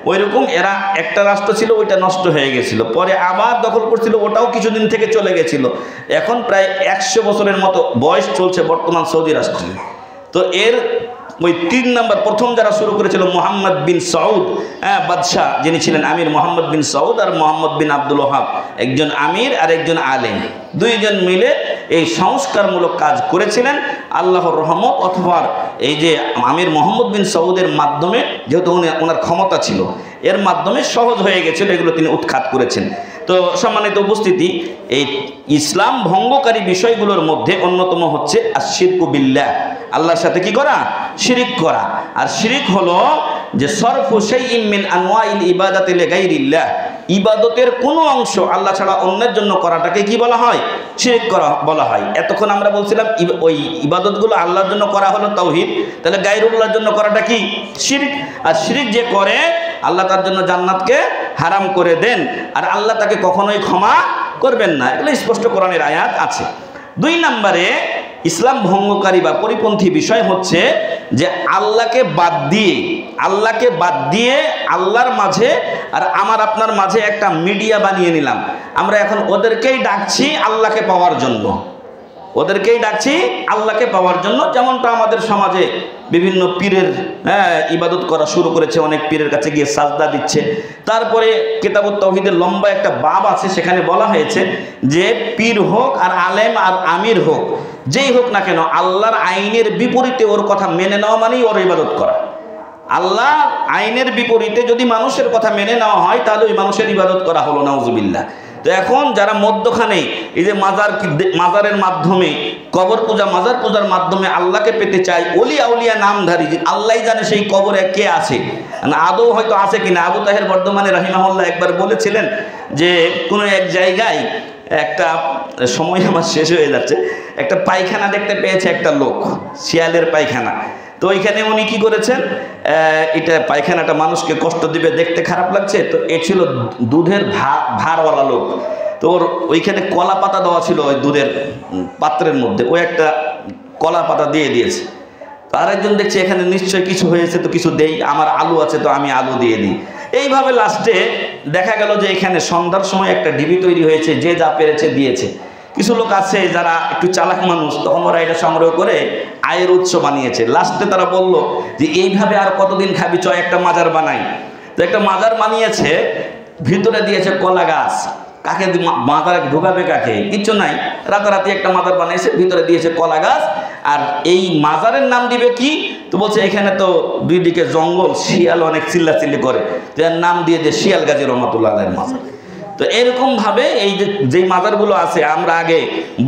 ওইরকম এরা একটা রাষ্ট্র ছিল, ওইটা নষ্ট হয়ে গেছিল, পরে আবার দখল করছিল, ওটাও কিছুদিন থেকে চলে গেছিল। এখন প্রায় 100 বছরের মতো বয়স চলছে বর্তমান সৌদি রাষ্ট্রে। তো এর ওই 3 নম্বর প্রথম যারা শুরু করেছিল মোহাম্মদ বিন সৌদ, বাদশাহ যিনি ছিলেন আমির মোহাম্মদ বিন সৌদ আর মোহাম্মদ বিন আব্দুল ওয়াহাব, একজন আমির আর একজন আলেম, দুইজন মিলে এই সংস্কারমূলক কাজ করেছিলেন। আল্লাহর রহমত। অথবা এই যে আমির মোহাম্মদ বিন সৌদের মাধ্যমে, যেহেতু ওনার ক্ষমতা ছিল, এর মাধ্যমে সহজ হয়ে গেছিল, এগুলো তিনি উৎখাত করেছেন। তো সম্মানিত উপস্থিতি, এই ইসলাম ভঙ্গকারী বিষয়গুলোর মধ্যে অন্যতম হচ্ছে আশিরকু বিল্লাহ, আল্লাহর সাথে কি করা? শিরিক করা। আর শিরিক হলো যে সরফু শাইইন মিন আনওয়াইল ইবাদাতি লিগাইরিল্লাহ, ইবাদতের কোনো অংশ আল্লাহ ছাড়া অন্যের জন্য করাটাকে কি বলা হয়? শিরিক করা বলা হয়। এতক্ষণ আমরা বলছিলাম ওই ইবাদতগুলো আল্লাহর জন্য করা হলো তাওহীদ, তাহলে গায়রুল্লাহর জন্য করাটা কি? শিরিক। আর শিরিক যে করে আল্লাহ তার জন্য জান্নাতকে হারাম করে দেন, আর আল্লাহ তাকে কখনোই ক্ষমা করবেন না। এগুলো স্পষ্ট কোরআনের আয়াত আছে। 2 নম্বরে ইসলাম ভঙ্গকারী বা পরিপন্থী বিষয় হচ্ছে যে আল্লাহকে বাদ দিয়ে আল্লাহর মাঝে আর আমার আপনার মাঝে একটা মিডিয়া বানিয়ে নিলাম। আমরা এখন ওদেরকেই ডাকছি আল্লাহকে পাওয়ার জন্য, যেমনটা আমাদের সমাজে বিভিন্ন পীরের ইবাদত করা শুরু করেছে, অনেক পীরের কাছে গিয়ে সাজদা দিচ্ছে। তারপরে কিতাবুত তাওহীদের লম্বা একটা বাব আছে, সেখানে বলা হয়েছে যে পীর হোক আর আলেম আর আমির হোক, যেই হোক না কেন, আল্লাহর আইনের বিপরীতে ওর কথা মেনে নেওয়া মানেই ওর ইবাদত করা। আল্লাহ আইনের বিপরীতে যদি মানুষের কথা মেনে নেওয়া হয় তাহলে ওই মানুষের ইবাদত করা হলো, নাউজুবিল্লাহ। তো এখন যারা মধ্যখানে এই যে মাজারের মাধ্যমে কবর পূজা, মাজার পূজার মাধ্যমে আল্লাহকে পেতে চায়, ওলি আউলিয়া নামধারী, আল্লাহই জানে সেই কবরে কে আছে, আদৌ হয়তো আছে কিনা। আবু তাহের বর্ধমানে রাহিমাহুল্লাহ একবার বলেছিলেন যে কোনো এক জায়গায় একটা সময় আমার শেষ হয়ে যাচ্ছে, একটা পায়খানা দেখতে পেয়েছে একটা লোক, শিয়ালের পায়খানা। তো ওইখানে উনি কি করেছেন, এটা পায়খানাটা মানুষকে কষ্ট দিবে, দেখতে খারাপ লাগছে, তো এ ছিল দুধের ভারওয়ালা লোক। তো ওর ওইখানে কলা পাতা দেওয়া ছিল ওই দুধের পাত্রের মধ্যে, ওই একটা কলা পাতা দিয়ে দিয়েছে। তো আরেকজন দেখছে এখানে নিশ্চয়ই কিছু হয়েছে, তো কিছু দেই, আমার আলু আছে তো আমি আলু দিয়ে দিই। এইভাবে লাস্টে দেখা গেল যে এখানে সন্ধ্যার সময় একটা ঢিবি তৈরি হয়েছে, যে যা পেরেছে দিয়েছে। কিছু লোক আছে যারা একটু চালাক মানুষ, তখন ওরা এটা সংগ্রহ করে আয়ের উৎস বানিয়েছে। লাস্টে তারা বলল যে এইভাবে আর কতদিন খাবি, চয় একটা মাজার বানাই। তো একটা মাজার বানিয়েছে, ভিতরে দিয়েছে কলা গাছ। কাকে মাজারে ঢুকাবে, কাকে, কিচ্ছু নাই, রাতারাতি একটা মাজার বানিয়েছে, ভিতরে দিয়েছে কলা গাছ। আর এই মাজারের নাম দিবে কি, তো বলছে এখানে তো দুই দিকে জঙ্গল, শিয়াল অনেক চিল্লাচিল্লি করে, তো এর নাম দিয়ে যে শিয়াল গাজী রহমাতুল্লাহ আলাইহির মাজার। তো এরকমভাবে এই যেই মাজারগুলো আছে, আমরা আগে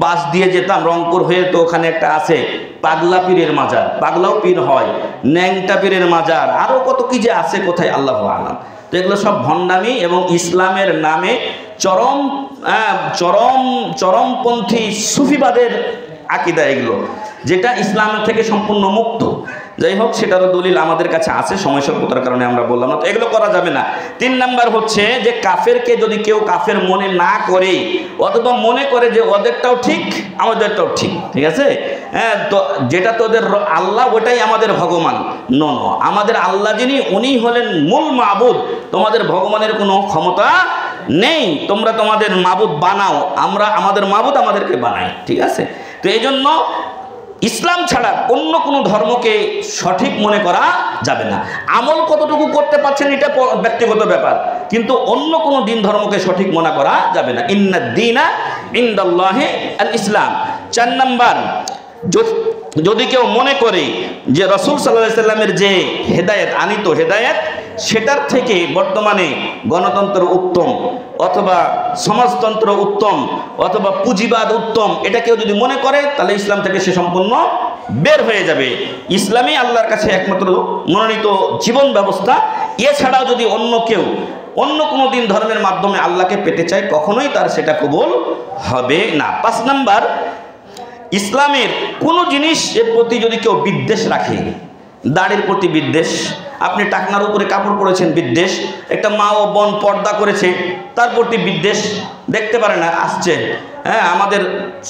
বাস দিয়ে যেতাম রংপুর হয়ে, তো ওখানে একটা আছে পাগলা পীরের মাজার, পাগলাও পীর হয়, ন্যাংটা পীরের মাজার, আরও কত কি যে আছে, কোথায় আল্লাহু আলাম। তো এগুলো সব ভণ্ডামি এবং ইসলামের নামে চরমপন্থী সুফিবাদের আকীদা, এগুলো যেটা ইসলামের থেকে সম্পূর্ণ মুক্ত। যাই হোক, সেটারও দলিল আমাদের কাছে আছে, সময় স্বল্পতার কারণে আমরা বললাম না। তো এগুলো করা যাবে না। 3 নাম্বার হচ্ছে যে কাফেরকে যদি কেউ কাফের মনে না করে, অথবা মনে করে যে ওদেরটাও ঠিক আমাদেরটাও ঠিক, ঠিক আছে, তো যেটা তোদের আল্লাহ ওটাই আমাদের ভগবান, নো, আমাদের আল্লাহ যিনি, উনি হলেন মূল মাবুদ, তোমাদের ভগবানের কোনো ক্ষমতা নেই, তোমরা তোমাদের মাবুদ বানাও, আমরা আমাদের মাবুদ আমাদেরকে বানাই, ঠিক আছে। তো এই জন্য ইসলাম ছাড়া অন্য কোনো ধর্মকে সঠিক মনে করা যাবে না। আমল কতটুকু করতে পারছেন এটা ব্যক্তিগত ব্যাপার, কিন্তু অন্য কোনো দিন ধর্মকে সঠিক মনে করা যাবে না। ইন্নাদ দীনা ইনদাল্লাহি আল ইসলাম। 4 নাম্বার, যদি কেউ মনে করে যে রাসূল সাল্লাল্লাহু আলাইহি সাল্লামের যে হেদায়েত, আনিত হেদায়েত, সেটার থেকে বর্তমানে গণতন্ত্র উত্তম, অথবা সমাজতন্ত্র উত্তম, অথবা পুঁজিবাদ উত্তম, এটা কেউ যদি মনে করে, তাহলে ইসলাম থেকে সে সম্পূর্ণ বের হয়ে যাবে। ইসলামই আল্লাহর কাছে একমাত্র মনোনীত জীবন ব্যবস্থা। এছাড়াও যদি অন্য কেউ অন্য কোনো দিন ধর্মের মাধ্যমে আল্লাহকে পেতে চায়, কখনোই তার সেটা কবুল হবে না। 5 নাম্বার, ইসলামের কোনো জিনিসের প্রতি যদি কেউ বিদ্বেষ রাখে, দাড়ির প্রতি বিদ্বেষ, আপনি টাকনার উপরে কাপড় পরেছেন বিদ্বেষ, একটা মা ও বোন পর্দা করেছে তার প্রতি বিদ্বেষ, দেখতে পারে না, আসছে। আমাদের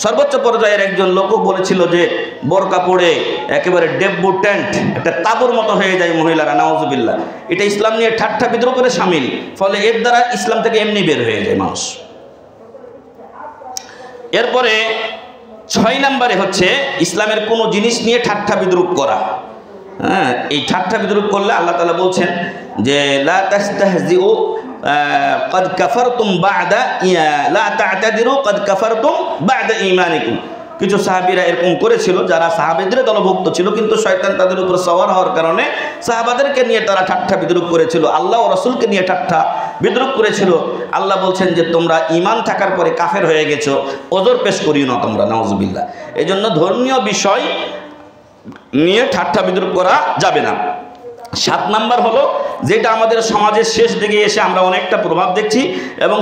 সর্বোচ্চ পর্যায়ের একজন লোকও বলেছিল যে বোরকা পরে একেবারে ডেব্বু টেন্ট, একটা তাঁবুর মতো হয়ে যায় মহিলারা, নাউজুবিল্লাহ। এটা ইসলাম নিয়ে ঠাট্টা বিদ্রোহ করে সামিল, ফলে এর দ্বারা ইসলাম থেকে এমনি বের হয়ে যায় মানুষ। এরপরে 6 নম্বরে হচ্ছে ইসলামের কোনো জিনিস নিয়ে ঠাট্টা বিদ্রুপ করা। এই ঠাট্টা বিদ্রুপ করলে আল্লাহ তাআলা বলছেন যে লা তাস্তাহজিউ قد كفرتم بعد لا تعتذروا قد كفرتم بعد ঈমানিকুম। কিছু সাহাবীরা এরকম করেছিল, যারা সাহাবীদের দলভুক্ত ছিল, কিন্তু শয়তান তাদের উপর সওয়ার হওয়ার কারণে সাহাবাদেরকে নিয়ে তারা ঠাট্টা বিদ্রুপ করেছিল, আল্লাহ ও রাসূলকে নিয়ে ঠাট্টা বিদ্রুপ করেছিল। আল্লাহ বলছেন যে তোমরা ঈমান থাকার পরে কাফের হয়ে গেছো, ওযর পেশ করিও না তোমরা, নাউজুবিল্লাহ। এই জন্য ধর্মীয় বিষয় নিয়ে ঠাট্টা বিদ্রুপ করা যাবে না। 7 নাম্বার হলো, যেটা আমাদের সমাজের শেষ দিকে এসে আমরা অনেকটা প্রভাব দেখছি, এবং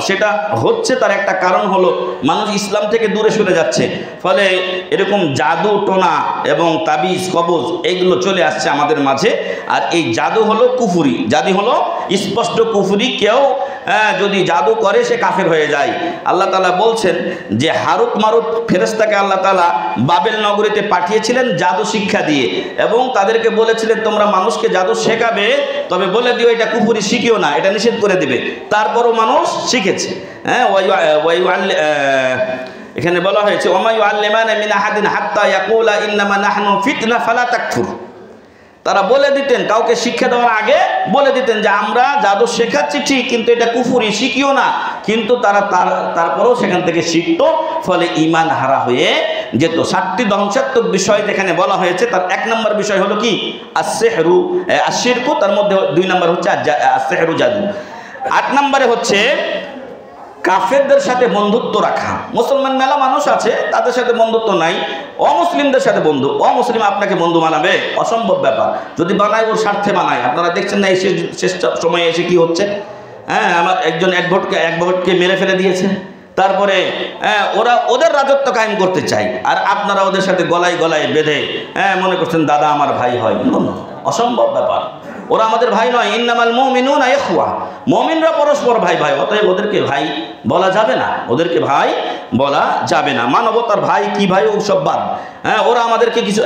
সেটা হচ্ছে তার একটা কারণ হলো মানুষ ইসলাম থেকে দূরে সরে যাচ্ছে, ফলে এরকম জাদু টোনা এবং তাবিজ কবজ এইগুলো চলে আসছে আমাদের মাঝে। আর এই জাদু হলো কুফরি, জাদু হলো স্পষ্ট কুফরি। কেউ যদি জাদু করে সে কাফের হয়ে যায়। আল্লাহ তাআলা বলছেন যে হারুত মারুত ফেরেশতাকে আল্লাহ তাআলা বাবেল নগরীতে পাঠিয়েছিলেন জাদু শিক্ষা দিয়ে, এবং তাদেরকে বলেছিলেন তোমরা মানুষকে জাদু শেখাবে, তবে বলে দিও এটা কুফরি শিখিও না, এটা নিষেধ করে দিবে। তারপরও মানুষ শিখেছে। হ্যাঁ, এখানে বলা হয়েছে ওমা ইউআল্লিমানা মিন আহাদিন হাত্তা ইয়াকুলা ইন্নামা নাহনু ফিতনা ফালা তাকফুর। তারা বলে দিতেন, কাউকে শিক্ষা দেওয়ার আগে বলে দিতেন যে আমরা জাদু শেখাচ্ছি ঠিক, কিন্তু এটা কুফরি শিখিও না, কিন্তু তারপরেও সেখান থেকে শিখতো, ফলে ঈমান হারা হয়ে যেত। 7টি ধ্বংসাত্মক বিষয় যেখানে বলা হয়েছে, তার 1 নম্বর বিষয় হলো কি আশ-শিহরু আশ-শিরকু, তার মধ্যে 2 নম্বর হচ্ছে আশ-শিহরু জাদু। 8 নম্বরে হচ্ছে কাফেরদের সাথে বন্ধুত্ব রাখা। মুসলমান মেলা মানুষ আছে, তাদের সাথে বন্ধুত্ব নাই, অমুসলিমদের সাথে বন্ধু। অমুসলিম আপনাকে বন্ধু বানাবে অসম্ভব ব্যাপার, যদি বানায় ওর স্বার্থে বানায়। আপনারা দেখছেন না এসে শেষ সময়ে এসে কি হচ্ছে। হ্যাঁ, আমার একজন এক ভোটকে মেরে ফেলে দিয়েছে, তারপরে ওরা ওদের রাজত্ব কায়েম করতে চায়, আর আপনারা ওদের সাথে গলায় গলায় বেঁধে মনে করছেন দাদা আমার ভাই হয়। অসম্ভব ব্যাপার। ওরা আমাদের ভাই নয়। ইন্নামাল মুমিনুনা ইখওয়া, মুমিনরা পরস্পর ভাই ভাই, অতএব ওদেরকে ভাই বলা যাবে না, ওদেরকে ভাই বলা যাবে না। মানবতার ভাই কি ভাই ওসব বাদ। ওরা আমাদেরকে কিছু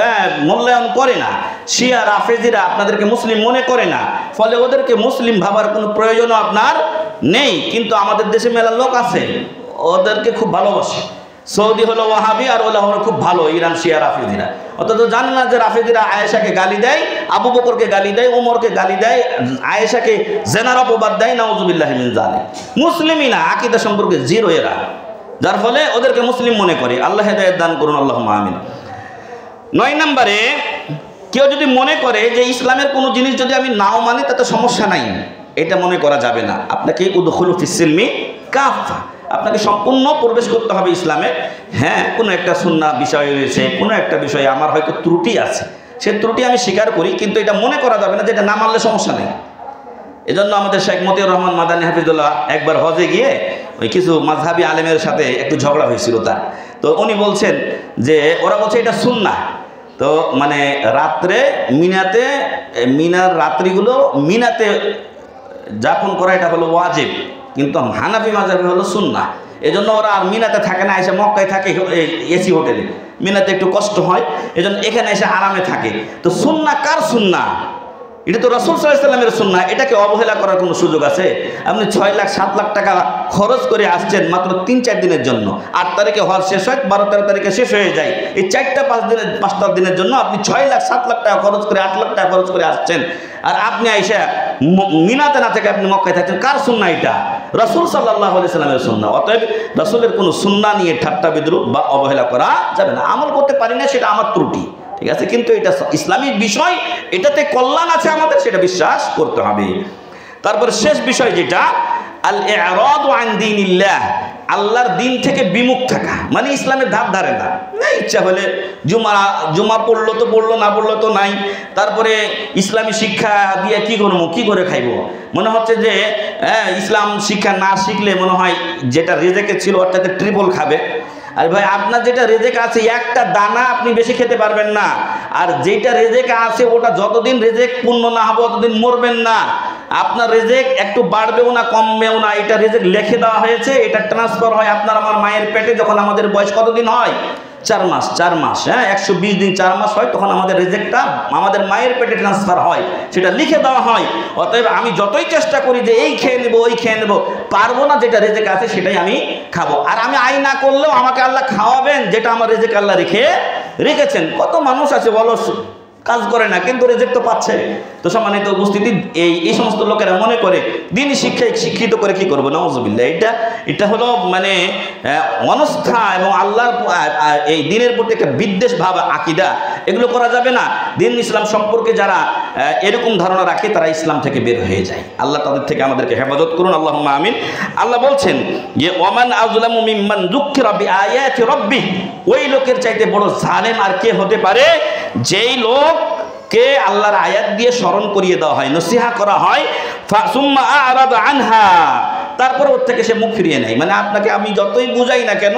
মূল্যায়ন করে না। শিয়া রাফেজিরা আপনাদেরকে মুসলিম মনে করে না, ফলে ওদেরকে মুসলিম ভাবার কোনো প্রয়োজনও আপনার নেই। কিন্তু আমাদের দেশে মেলা লোক আছে ওদেরকে খুব ভালোবাসে। সৌদি হলো ওয়াহাবি, আর ওলা হলো খুব ভালো ইরান শিয়া রাফেজিরা। অথচ জানে না যে রাফেজিরা আয়েশাকে গালি দেয়, আবু বকরকে গালি দেয়, ওমরকে গালি দেয়, আয়েশাকে জেনার অপবাদ দেয়, নাউজুবিল্লাহি মিন যালিক। মুসলিমই না, আকীদা সম্পর্কে জিরো এরা, যার ফলে ওদেরকে মুসলিম মনে করে। আল্লাহ হেদায়েত দান করুন, আল্লাহুম্মা আমিন। 9 নম্বরে কেউ যদি মনে করে যে ইসলামের কোনো জিনিস যদি আমি নাও মানি তাতে সমস্যা নাই, এটা মনে করা যাবে না। আপনাকে উদখুলু ফিস-সিলমি কাফা, আপনাকে সম্পূর্ণ প্রবেশ করতে হবে ইসলামে। হ্যাঁ, কোনো একটা সুন্নাহ বিষয় রয়েছে, কোনো একটা বিষয়ে আমার হয়তো ত্রুটি আছে, সে ত্রুটি আমি স্বীকার করি, কিন্তু এটা মনে করা যাবে না যে এটা না মানলে সমস্যা নেই। এজন্য আমাদের শেখ মতিউর রহমান মাদানী হাফিজুল্লাহ একবার হজে গিয়ে ওই কিছু মাযহাবী আলেমের সাথে একটু ঝগড়া হয়েছিল তার। তো উনি বলছেন যে ওরা বলছে এটা সুন্নাহ, তো মানে রাত্রে মিনার রাত্রিগুলো মিনাতে যাপন করা এটা হলো ওয়াজিব, কিন্তু হানাফি মাযহাবে হলো সুন্নাহ। এজন্য ওরা আর মিনাতে থাকে না, এসে মক্কায় থাকে এসি হোটেলে। মিনাতে একটু কষ্ট হয়, এজন্য এখানে এসে আরামে থাকে। তো সুন্নাহ কার সুন্নাহ? এটা তো রাসূল সাল্লাল্লাহু আলাইহি ওয়াসাল্লামের সুন্নাহ। এটাকে অবহেলা করার কোনো সুযোগ আছে? আপনি 6 লাখ 7 লাখ টাকা খরচ করে আসছেন মাত্র 3-4 দিনের জন্য। 8 তারিখে হজ শেষ হয়, 12-13 তারিখে শেষ হয়ে যায়। এই 4-5 দিনের জন্য আপনি 6 লাখ 7 লাখ টাকা খরচ করে 8 লাখ টাকা খরচ করে আসছেন, আর আপনি আইসা মিনাতে না থেকে আপনি মক্কায় থাকছেন। কার সুন্নাহ এটা? রাসূল সাল্লাল্লাহু আলাইহি ওয়াসাল্লামের সুন্নাহ। অতএব রাসূলের কোনো সুন্নাহ নিয়ে ঠাট্টা বিদ্রূপ বা অবহেলা করা যাবে না। আমল করতে পারি না সেটা আমার ত্রুটি, ঠিক আছে, কিন্তু এটা ইসলামিক বিষয়, এটাতে কল্যাণ আছে আমাদের, সেটা বিশ্বাস করতে হবে। তারপর শেষ বিষয় যেটা আল ইরাদু আন দীনিল্লাহ, আল্লাহর দিন থেকে বিমুখ থাকা, মানে ইসলামের ধার ধারে না। ইচ্ছা হলে জুমা পড়লো তো পড়লো, না পড়লো তো নাই। তারপরে ইসলামী শিক্ষা দিয়ে কি করবো, কি করে খাইবো? মনে হচ্ছে যে ইসলাম শিক্ষা না শিখলে মনে হয় যেটা রেজেকে ছিল অর্থাৎ ট্রিপল খাবে। আর ভাই আপনার যেটা রেজেক আছে একটা দানা আপনি বেশি খেতে পারবেন না, আর যেটা রেজেক আছে ওটা যতদিন রেজেক পূর্ণ না হবে ততদিন মরবেন না। আপনার রেজেক একটু বাড়বেও না কমবেও না, এটা রেজেক লিখে দেওয়া হয়েছে, এটা ট্রান্সফার হয় আপনার আমার মায়ের পেটে। যখন আমাদের বয়স কতদিন হয়? 4 মাস, হ্যাঁ 120 দিন 4 মাস হয়, তখন আমাদের রেজেকটা আমাদের মায়ের পেটে ট্রান্সফার হয়, সেটা লিখে দেওয়া হয়। অতএব আমি যতই চেষ্টা করি যে এই খেয়ে নেবো ওই খেয়ে নেবো, পারবো না। যেটা রেজেক আছে সেটাই আমি খাবো, আর আমি আই না করলেও আমাকে আল্লাহ খাওয়াবেন, যেটা আমার রেজেক আল্লাহ রেখেছেন। কত মানুষ আছে বলো কাজ করে না, কিন্তু রেজেক তো পাচ্ছে। তো সম্মানিত উপস্থিতি, এই সমস্ত লোকেরা মনে করে দিনই শিক্ষায় শিক্ষিত করে কি করবো, নাউজুবিল্লাহ। এটা হলো মানে অনস্থা এবং আল্লাহর এই দিনের প্রতি একটা বিদ্বেষ ভাব, আকীদা, এগুলো করা যাবে না। দিন ইসলাম সম্পর্কে যারা এরকম ধারণা রাখে তারা ইসলাম থেকে বের হয়ে যায়। আল্লাহ তাদের থেকে আমাদেরকে হেফাজত করুন, আল্লাহুম্মা আমিন। আল্লাহ বলছেন যে ওয়ামান আযলামু মিম্মান যুক্কিরা বিআয়াতি রাব্বিহ, ওই লোকের চাইতে বড় জালেম আর কে হতে পারে যেই লোককে আল্লাহর আয়াত দিয়ে স্মরণ করিয়ে দেওয়া হয়, নসিহা করা হয়, সুম্মা আ'রাদা আনহা, তারপর ওর থেকে সে মুখ ফিরিয়ে নেয়। মানে আপনাকে আমি যতই বুঝাই না কেন,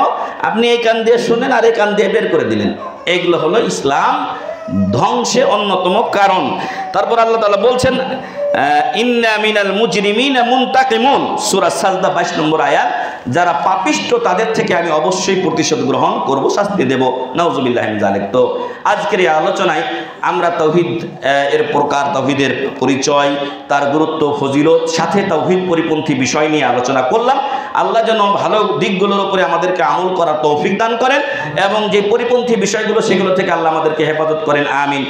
আপনি এই কান দিয়ে শুনেন আর এই কান দিয়ে বের করে দিলেন। এগুলো হলো ইসলাম ধ্বংসে অন্যতম কারণ। তারপর আল্লাহ তাআলা বলছেন ইন্না মিনাল মুজরিমিনা মুনতাকিমুন, সূরা সাজদা 22 নম্বর আয়াত, যারা পাপিষ্ঠ তাদের থেকে আমি অবশ্যই প্রতিশোধ গ্রহণ করব, শাস্তি দেব। নাউজুবিল্লাহি মিন যালিক। তো আজকের এই আলোচনায় আমরা তাওহীদ এর প্রকার, তাওহীদের পরিচয়, তার গুরুত্ব, ফজিলত, সাথে তাওহীদ পরিপন্থী বিষয় নিয়ে আলোচনা করলাম। আল্লাহ যেন ভালো দিকগুলোর উপরে আমাদেরকে আমল করার তৌফিক দান করেন এবং যে পরিপন্থী বিষয়গুলো সেগুলো থেকে আল্লাহ আমাদেরকে হেফাজত করেন, আমিন।